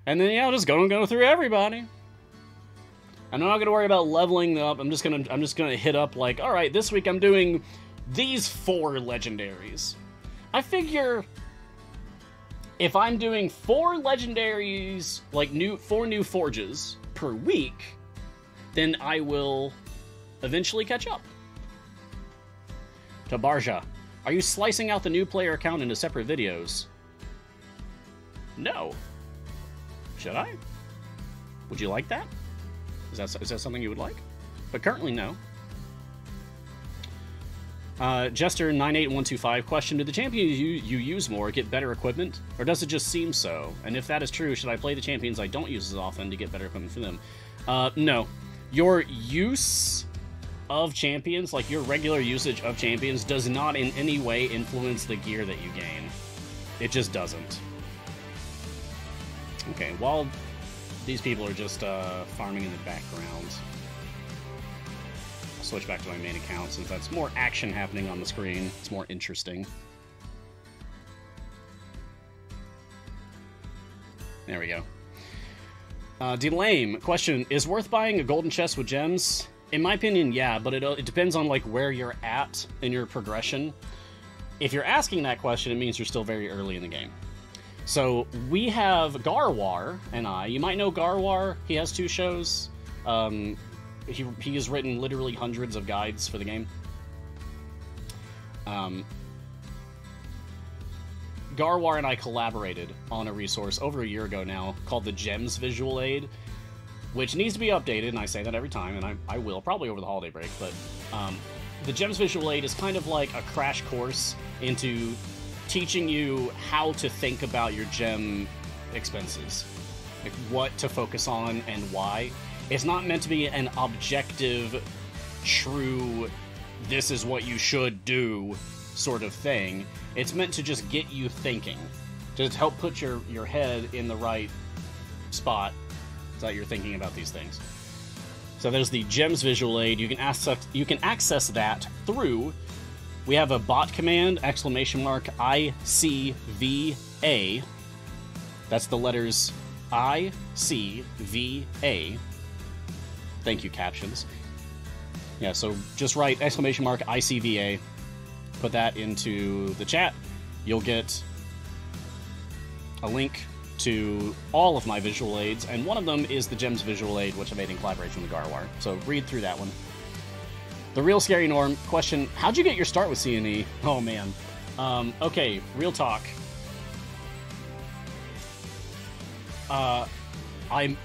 And then, yeah, I'm just going to go through everybody. I'm not going to worry about leveling up. I'm just going to hit up, like, all right, this week I'm doing these 4 legendaries. I figure if I'm doing 4 legendaries, like 4 new forges per week, then I will eventually catch up. To Barja, are you slicing out the new player account into separate videos? No. Should I? Would you like that? Is that something you would like? But currently, no. Jester98125, question, do the champions you use more get better equipment? Or does it just seem so? And if that is true, should I play the champions I don't use as often to get better equipment for them? No. Your use of champions, like your regular usage of champions, does not in any way influence the gear that you gain. It just doesn't. Okay, while these people are just farming in the background, I'll switch back to my main account since that's more action happening on the screen. It's more interesting. There we go. Delame, question, is worth buying a golden chest with gems? In my opinion, yeah, but it depends on like where you're at in your progression. If you're asking that question, it means you're still very early in the game. So we have Garwar and I. You might know Garwar. He has 2 shows. He has written literally hundreds of guides for the game. Garwar and I collaborated on a resource over a year ago now called the Gems Visual Aid, which needs to be updated, and I say that every time, and I will, probably over the holiday break, but the Gems Visual Aid is kind of like a crash course into teaching you how to think about your gem expenses, like what to focus on and why. It's not meant to be an objective, true, this is what you should do sort of thing. It's meant to just get you thinking, to help put your head in the right spot so that you're thinking about these things. So there's the Gems Visual Aid. You can access that through, we have a bot command, !ICVA. That's the letters ICVA. Thank you, captions. Yeah, so just write !ICVA, put that into the chat. You'll get a link to all of my visual aids, and one of them is the Gems Visual Aid, which I made in collaboration with Garwar. So read through that one. The Real Scary Norm, question, how'd you get your start with CNE? Oh, man. Okay, real talk. I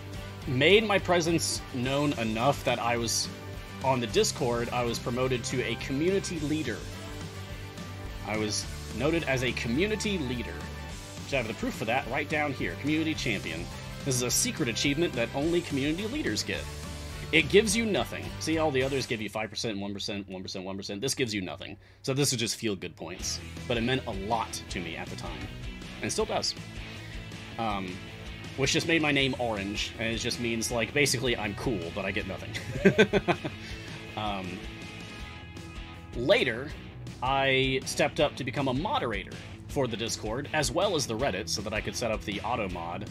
made my presence known enough that I was, on the Discord, I was promoted to a community leader. I was noted as a community leader. I have the proof for that right down here. Community champion. This is a secret achievement that only community leaders get. It gives you nothing. See, all the others give you 5%, 1%, 1%, 1%. This gives you nothing. So this is just feel-good points. But it meant a lot to me at the time. And still does. Which just made my name orange. And it just means, like, basically I'm cool, but I get nothing. Later, I stepped up to become a moderator for the Discord, as well as the Reddit, so that I could set up the auto-mod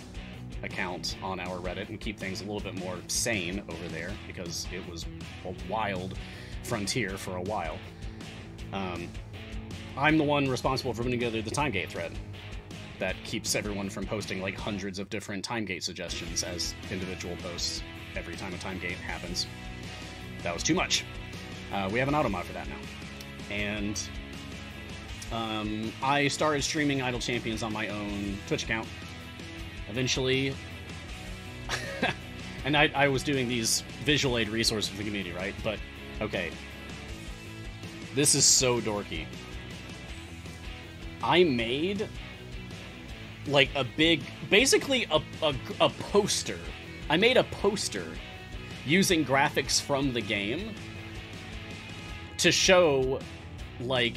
account on our Reddit and keep things a little bit more sane over there, because it was a wild frontier for a while. I'm the one responsible for putting together the Timegate thread that keeps everyone from posting like hundreds of different Timegate suggestions as individual posts every time a Timegate happens. That was too much. We have an auto-mod for that now. And I started streaming Idle Champions on my own Twitch account. Eventually, and I was doing these visual aid resources for the community, right? But, okay. This is so dorky. I made, like, a big, basically a poster. I made a poster using graphics from the game to show, like,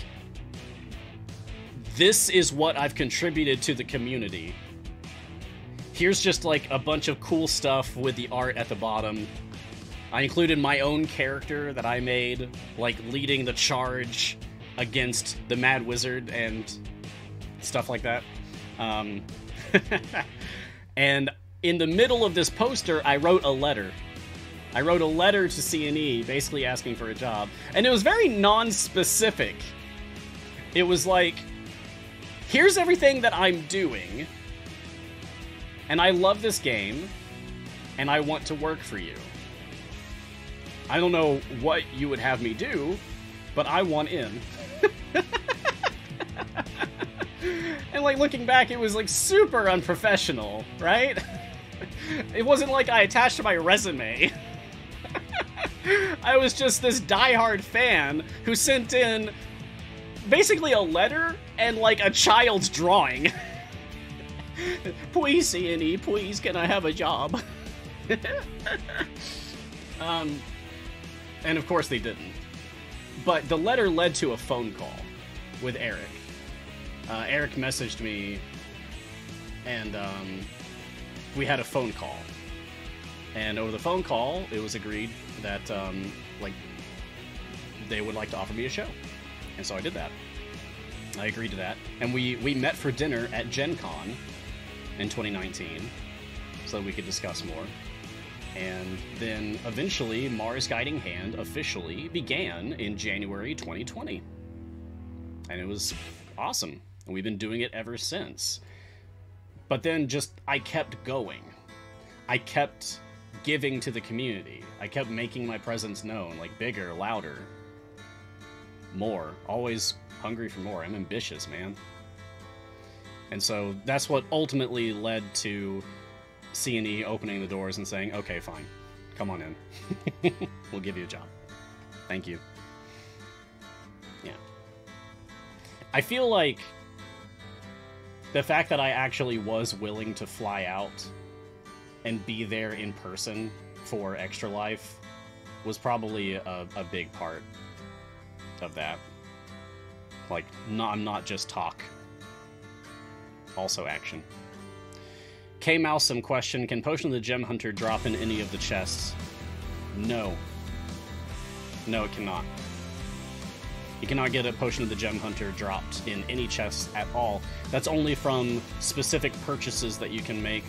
this is what I've contributed to the community. Here's just like a bunch of cool stuff with the art at the bottom. I included my own character that I made, like leading the charge against the Mad Wizard and stuff like that. And in the middle of this poster, I wrote a letter. I wrote a letter to CNE, basically asking for a job. And it was very non-specific. It was like, here's everything that I'm doing, and I love this game, and I want to work for you. I don't know what you would have me do, but I want in. And like looking back, it was like super unprofessional, right? It wasn't like I attached to my resume. I was just this diehard fan who sent in basically a letter and like a child's drawing. Please, CNE, please, can I have a job? And of course they didn't. But the letter led to a phone call with Eric. Eric messaged me, and we had a phone call. And over the phone call, it was agreed that like they would like to offer me a show. And so I did that. I agreed to that. And we met for dinner at Gen Con in 2019 so that we could discuss more. And then eventually Mars Guiding Hand officially began in January 2020. And it was awesome. And we've been doing it ever since. But then just, I kept going. I kept giving to the community. I kept making my presence known, like bigger, louder, more. Always hungry for more. I'm ambitious, man. And so that's what ultimately led to CNE opening the doors and saying, okay, fine, come on in. We'll give you a job. Thank you. Yeah. I feel like the fact that I actually was willing to fly out and be there in person for Extra Life was probably a big part of that. Like, I'm not just talk. Also action. K. Mousem question, can Potion of the Gem Hunter drop in any of the chests? No. No, it cannot. You cannot get a Potion of the Gem Hunter dropped in any chest at all. That's only from specific purchases that you can make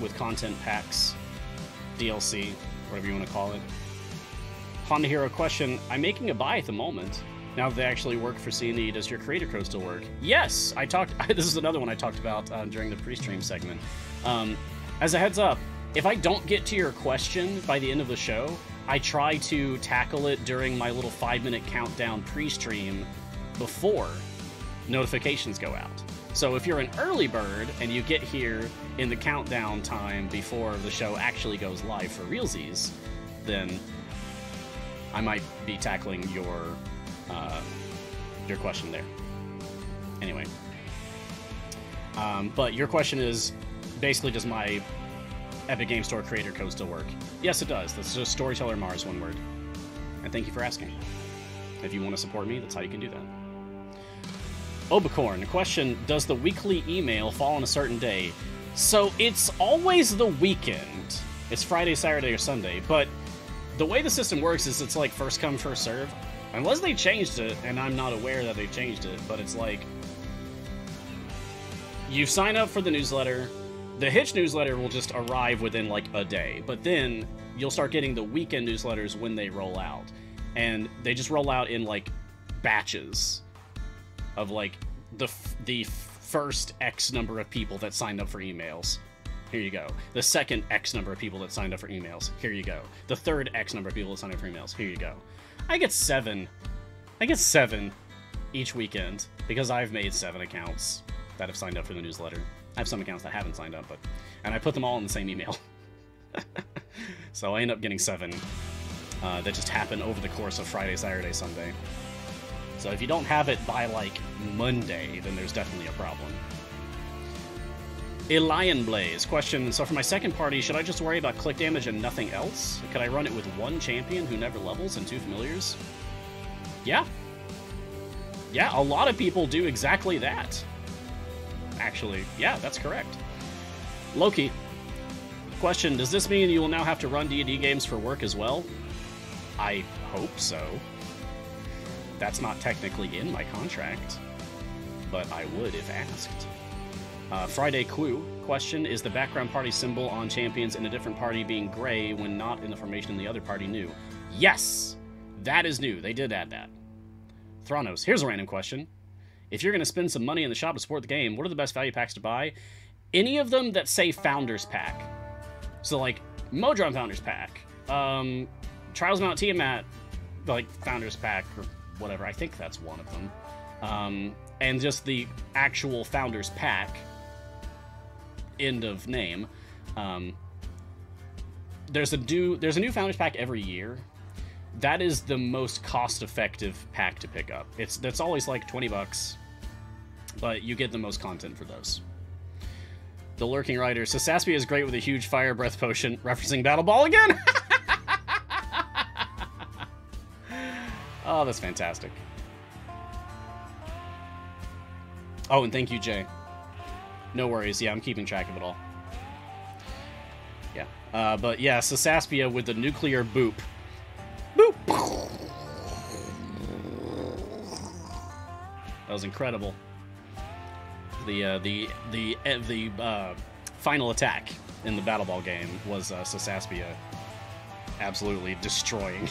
with content packs, DLC, whatever you want to call it. Honda Hero question, I'm making a buy at the moment. Now that they actually work for CNE, does your creator code still work? Yes! This is another one I talked about during the pre-stream segment. As a heads up, if I don't get to your question by the end of the show, I try to tackle it during my little 5-minute countdown pre-stream before notifications go out. So if you're an early bird and you get here in the countdown time before the show actually goes live for realsies, then I might be tackling your question there. Anyway. But your question is, basically, does my Epic Game Store creator code still work? Yes, it does. That's just Storyteller Mars, one word. And thank you for asking. If you want to support me, that's how you can do that. Obicorn, question, does the weekly email fall on a certain day? So it's always the weekend. It's Friday, Saturday, or Sunday, but the way the system works is it's like first come, first serve. Unless they changed it, and I'm not aware that they changed it, but it's like, you sign up for the newsletter, the Hitch newsletter will just arrive within like a day, but then you'll start getting the weekend newsletters when they roll out. And they just roll out in like batches of like the first X number of people that signed up for emails. Here you go. The second X number of people that signed up for emails. Here you go. The third X number of people that signed up for emails. Here you go. I get 7 each weekend because I've made 7 accounts that have signed up for the newsletter. I have some accounts that haven't signed up, and I put them all in the same email. So I end up getting 7 that just happen over the course of Friday, Saturday, Sunday. So if you don't have it by, like, Monday, then there's definitely a problem. Elian Blaze, question, so for my second party, should I just worry about click damage and nothing else? Could I run it with 1 champion who never levels and 2 familiars? Yeah. Yeah, a lot of people do exactly that. Actually, yeah, that's correct. Loki, Question, does this mean you will now have to run D&D games for work as well? I hope so. That's not technically in my contract, but I would if asked. Friday Clue. Question, is the background party symbol on champions in a different party being gray when not in the formation in the other party new? Yes! That is new. They did add that. Thranos, here's a random question. If you're going to spend some money in the shop to support the game, what are the best value packs to buy? Any of them that say Founders Pack. So, like, Modron Founders Pack, Trials of Mount Tiamat, like, Founders Pack, or whatever. I think that's one of them. And just the actual Founders Pack, end of name. There's a new Founders Pack every year. That is the most cost-effective pack to pick up. That's always like 20 bucks, but you get the most content for those. The Lurking Rider. Sasaspia is great with a huge fire breath potion. Referencing Battle Ball again? Oh, that's fantastic. Oh, and thank you, Jay. No worries. Yeah, I'm keeping track of it all. Yeah. But yeah, Sasaspia with the nuclear boop. Boop! That was incredible. The final attack in the Battle Ball game was Sasaspia absolutely destroying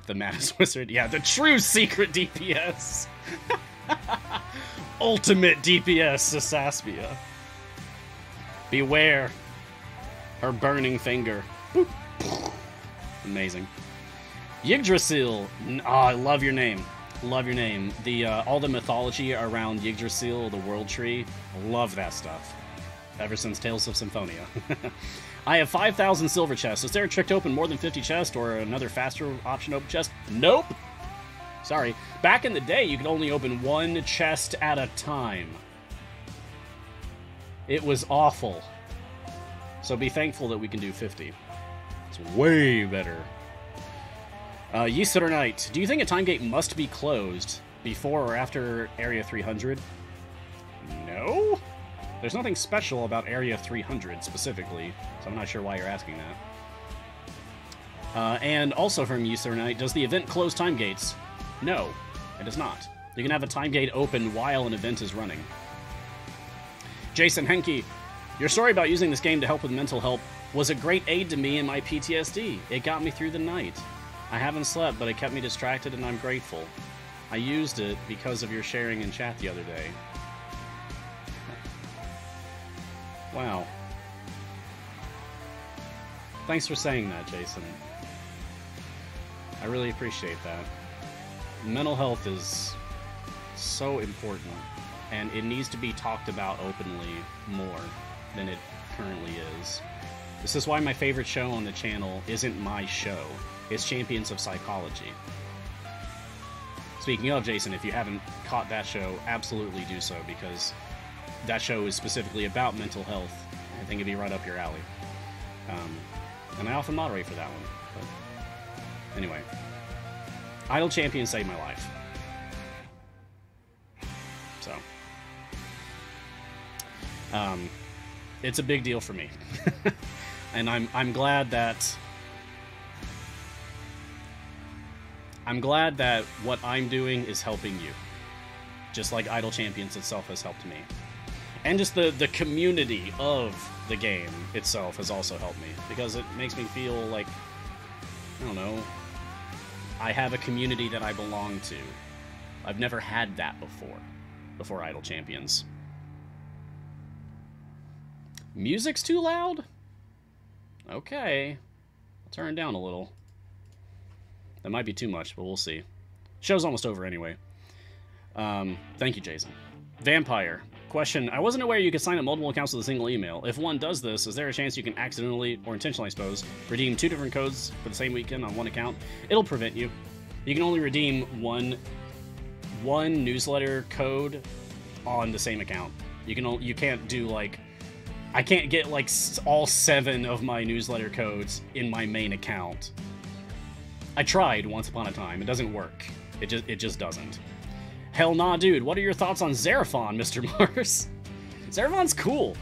the Mantis Wizard. Yeah, the true secret DPS. Ultimate DPS Sasaspia. Beware her burning finger. Boop. Amazing. Yggdrasil. Oh, I love your name. Love your name. The all the mythology around Yggdrasil, the World Tree. Love that stuff. Ever since Tales of Symphonia. I have 5,000 silver chests. Is there a trick to open more than 50 chests or another faster option to open chest? Nope. Sorry. Back in the day, you could only open one chest at a time. It was awful. So be thankful that we can do 50. It's way better. Yesterday Night. Do you think a time gate must be closed before or after Area 300? No? There's nothing special about Area 300 specifically, so I'm not sure why you're asking that. And also from Yesterday Night, does the event close time gates? No, it does not. You can have a time gate open while an event is running. Jason Henke, your story about using this game to help with mental health was a great aid to me in my PTSD. It got me through the night. I haven't slept, but it kept me distracted, and I'm grateful. I used it because of your sharing in chat the other day. Wow. Thanks for saying that, Jason. I really appreciate that. Mental health is so important, and it needs to be talked about openly more than it currently is. This is why my favorite show on the channel isn't my show. It's Champions of Psychology. Speaking of, Jason, if you haven't caught that show, absolutely do so, because that show is specifically about mental health. I think it'd be right up your alley. And I often moderate for that one. But anyway. Idle Champion saved my life. So. It's a big deal for me. And I'm glad that what I'm doing is helping you. Just like Idle Champions itself has helped me. And just the community of the game itself has also helped me. Because it makes me feel like, I don't know, I have a community that I belong to. I've never had that before Idle Champions. Music's too loud? Okay. I'll turn it down a little. That might be too much, but we'll see. Show's almost over anyway. Thank you, Jason. Vampire. Question. I wasn't aware you could sign up multiple accounts with a single email. If one does this, is there a chance you can accidentally, or intentionally I suppose, redeem 2 different codes for the same weekend on one account? It'll prevent you. You can only redeem one newsletter code on the same account. You can't do like... I can't get like all 7 of my newsletter codes in my main account. I tried once upon a time. It doesn't work. It just doesn't. Hell nah, dude. What are your thoughts on Xeraphon, Mr. Mars? Xeraphon's cool.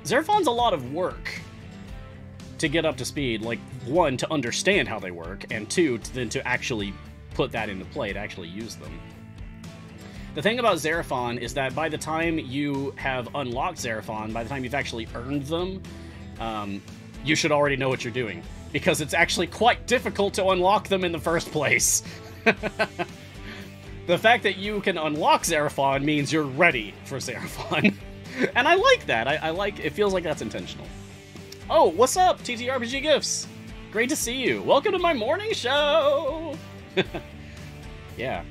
Xeraphon's a lot of work, to get up to speed. Like, one, to understand how they work, and two, then to actually put that into play, to actually use them. The thing about Xeraphon is that by the time you have unlocked Xeraphon, by the time you've actually earned them, you should already know what you're doing. Because it's actually quite difficult to unlock them in the first place. The fact that you can unlock Xeraphon means you're ready for Xeraphon. And I like that. I like, it feels like that's intentional. Oh, what's up, TTRPG Gifts? Great to see you. Welcome to my morning show! Yeah.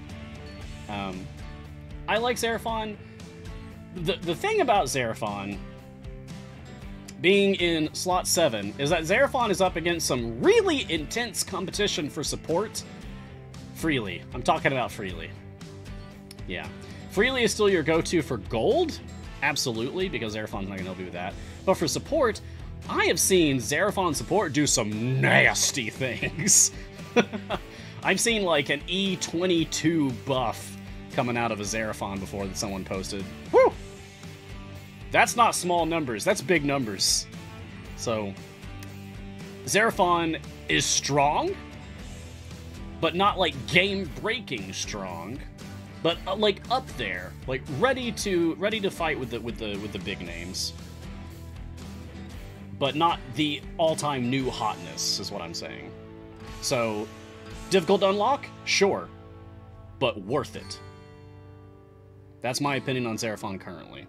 I like Xeraphon. The thing about Xeraphon being in slot 7 is that Xeraphon is up against some really intense competition for support. Freely. I'm talking about Freely. Yeah. Freely is still your go-to for gold. Absolutely, because Xeraphon's not going to help you with that. But for support, I have seen Xeraphon support do some nasty things. I've seen like an E22 buff coming out of a Xeraphon before that someone posted. Woo! That's not small numbers, that's big numbers. So, Xeraphon is strong, but not like game-breaking strong, but like up there, like ready to fight with the big names, but not the all-time new hotness, is what I'm saying. So, difficult to unlock? Sure, but worth it. That's my opinion on Xeraphon currently.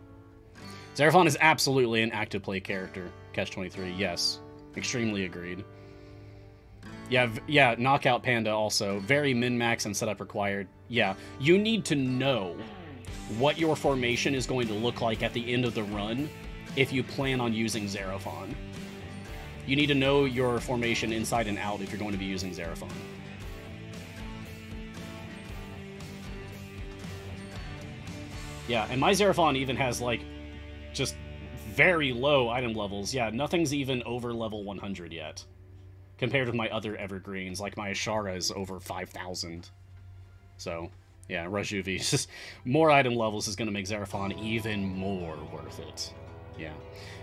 Xeraphon is absolutely an active play character. Catch-23, yes. Extremely agreed. Yeah, Knockout Panda also. Very min-max and setup required. Yeah, you need to know what your formation is going to look like at the end of the run if you plan on using Xeraphon. You need to know your formation inside and out if you're going to be using Xeraphon. Yeah, and my Xeraphon even has, like, just very low item levels. Yeah, nothing's even over level 100 yet. Compared with my other evergreens, like my Ashara is over 5,000. So, yeah, Rajuvi, just more item levels is going to make Xeraphon even more worth it. Yeah.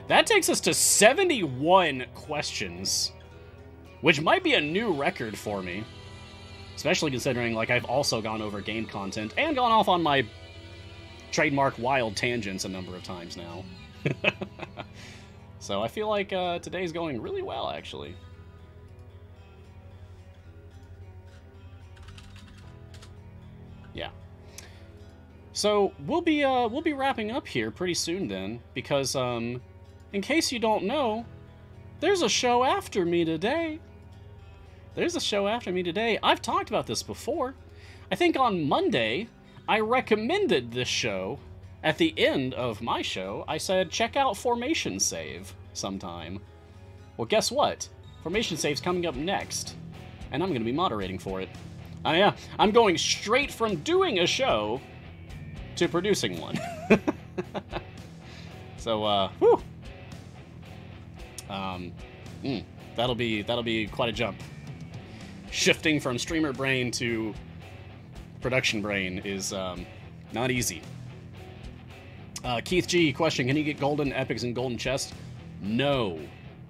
That takes us to 71 questions, which might be a new record for me. Especially considering, like, I've also gone over game content and gone off on my trademark wild tangents a number of times now. So I feel like today's going really well, actually. Yeah. So we'll be wrapping up here pretty soon then, because in case you don't know, there's a show after me today. There's a show after me today. I've talked about this before. I think on Monday, I recommended this show. At the end of my show, I said, check out Formation Save sometime. Well, guess what? Formation Save's coming up next, and I'm going to be moderating for it. Yeah, I'm going straight from doing a show to producing one. So, whew. That'll be quite a jump. Shifting from streamer brain to production brain is not easy. Keith G, question, can you get golden epics and golden chests? No,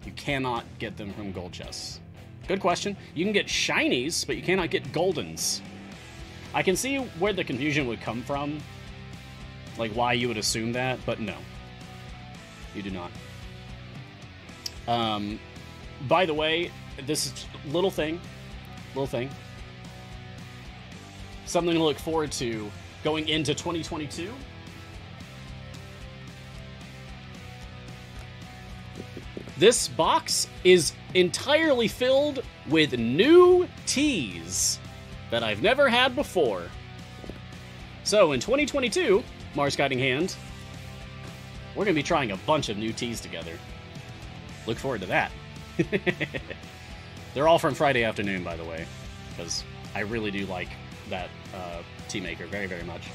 you cannot get them from gold chests. Good question. You can get shinies, but you cannot get goldens. I can see where the confusion would come from, like why you would assume that, but no, you do not. By the way, this is little thing, something to look forward to going into 2022. This box is entirely filled with new teas that I've never had before. So in 2022, Mars Guiding Hand, we're going to be trying a bunch of new teas together. Look forward to that. They're all from Friday afternoon, by the way, because I really do like that tea maker very, very much.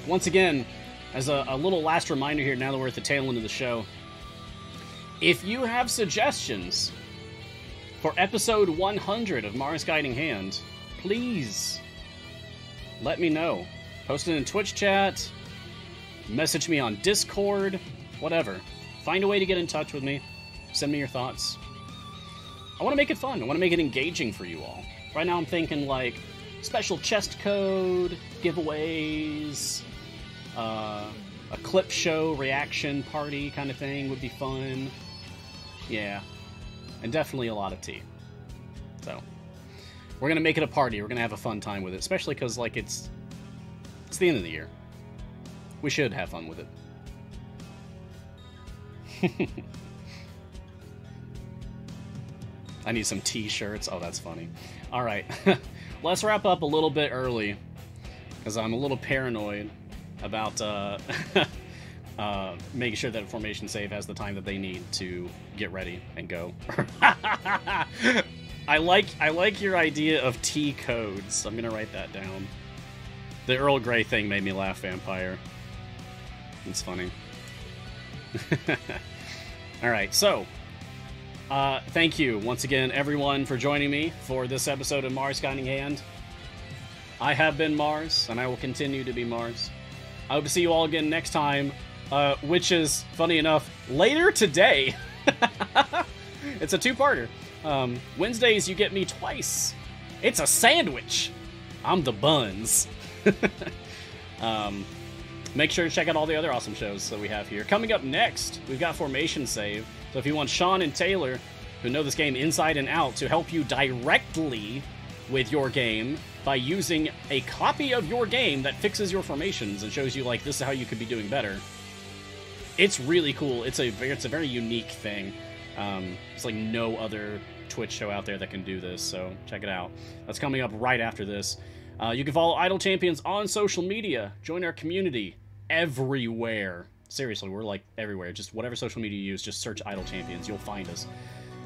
Once again, as a little last reminder here, now that we're at the tail end of the show, if you have suggestions for episode 100 of Mars Guiding Hand, please let me know. Post it in Twitch chat, message me on Discord, whatever. find a way to get in touch with me. Send me your thoughts. I want to make it fun. I want to make it engaging for you all. Right now I'm thinking, like, special chest code, giveaways, a clip show reaction party kind of thing would be fun. Yeah. And definitely a lot of tea. So, we're going to make it a party. We're going to have a fun time with it. Especially because, like, it's the end of the year. We should have fun with it. I need some t-shirts. Oh, that's funny. Alright. Let's wrap up a little bit early. Because I'm a little paranoid about making sure that a formation save has the time that they need to get ready and go. I like your idea of T codes. I'm gonna write that down. The Earl Grey thing made me laugh, Vampire. It's funny. Alright, so thank you once again, everyone, for joining me for this episode of Mage Hand. I have been Mars, and I will continue to be Mars. I hope to see you all again next time, which is, funny enough, later today. It's a two-parter. Wednesdays, you get me twice. It's a sandwich. I'm the buns. Make sure to check out all the other awesome shows that we have here. Coming up next, we've got Formation Save. So if you want Sean and Taylor, who know this game inside and out, to help you directly with your game by using a copy of your game that fixes your formations and shows you, like, this is how you could be doing better. It's really cool. It's a very unique thing. It's like no other Twitch show out there that can do this, so check it out. That's coming up right after this. You can follow Idle Champions on social media. Join our community everywhere. Seriously, we're like everywhere. Just whatever social media you use, just search Idle Champions. You'll find us.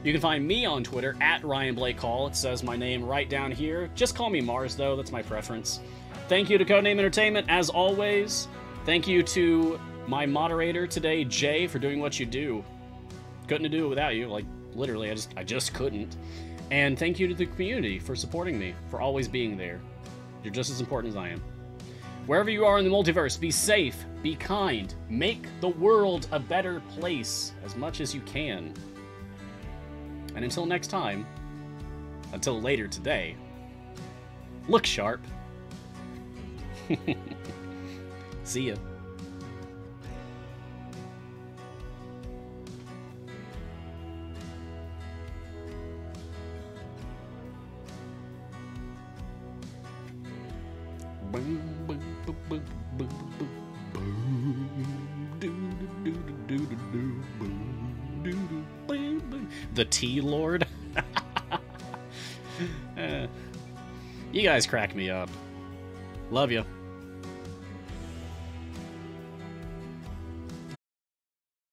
You can find me on Twitter at Ryan Blake Hall. It says my name right down here. Just call me Mars, though. That's my preference. Thank you to Codename Entertainment, as always. Thank you to my moderator today, Jay, for doing what you do. Couldn't do it without you. Like, literally, I just couldn't. And thank you to the community for supporting me, for always being there. You're just as important as I am. Wherever you are in the multiverse, be safe, be kind, make the world a better place as much as you can. And until next time, until later today, look sharp. See ya. The T-Lord? You guys crack me up. Love you.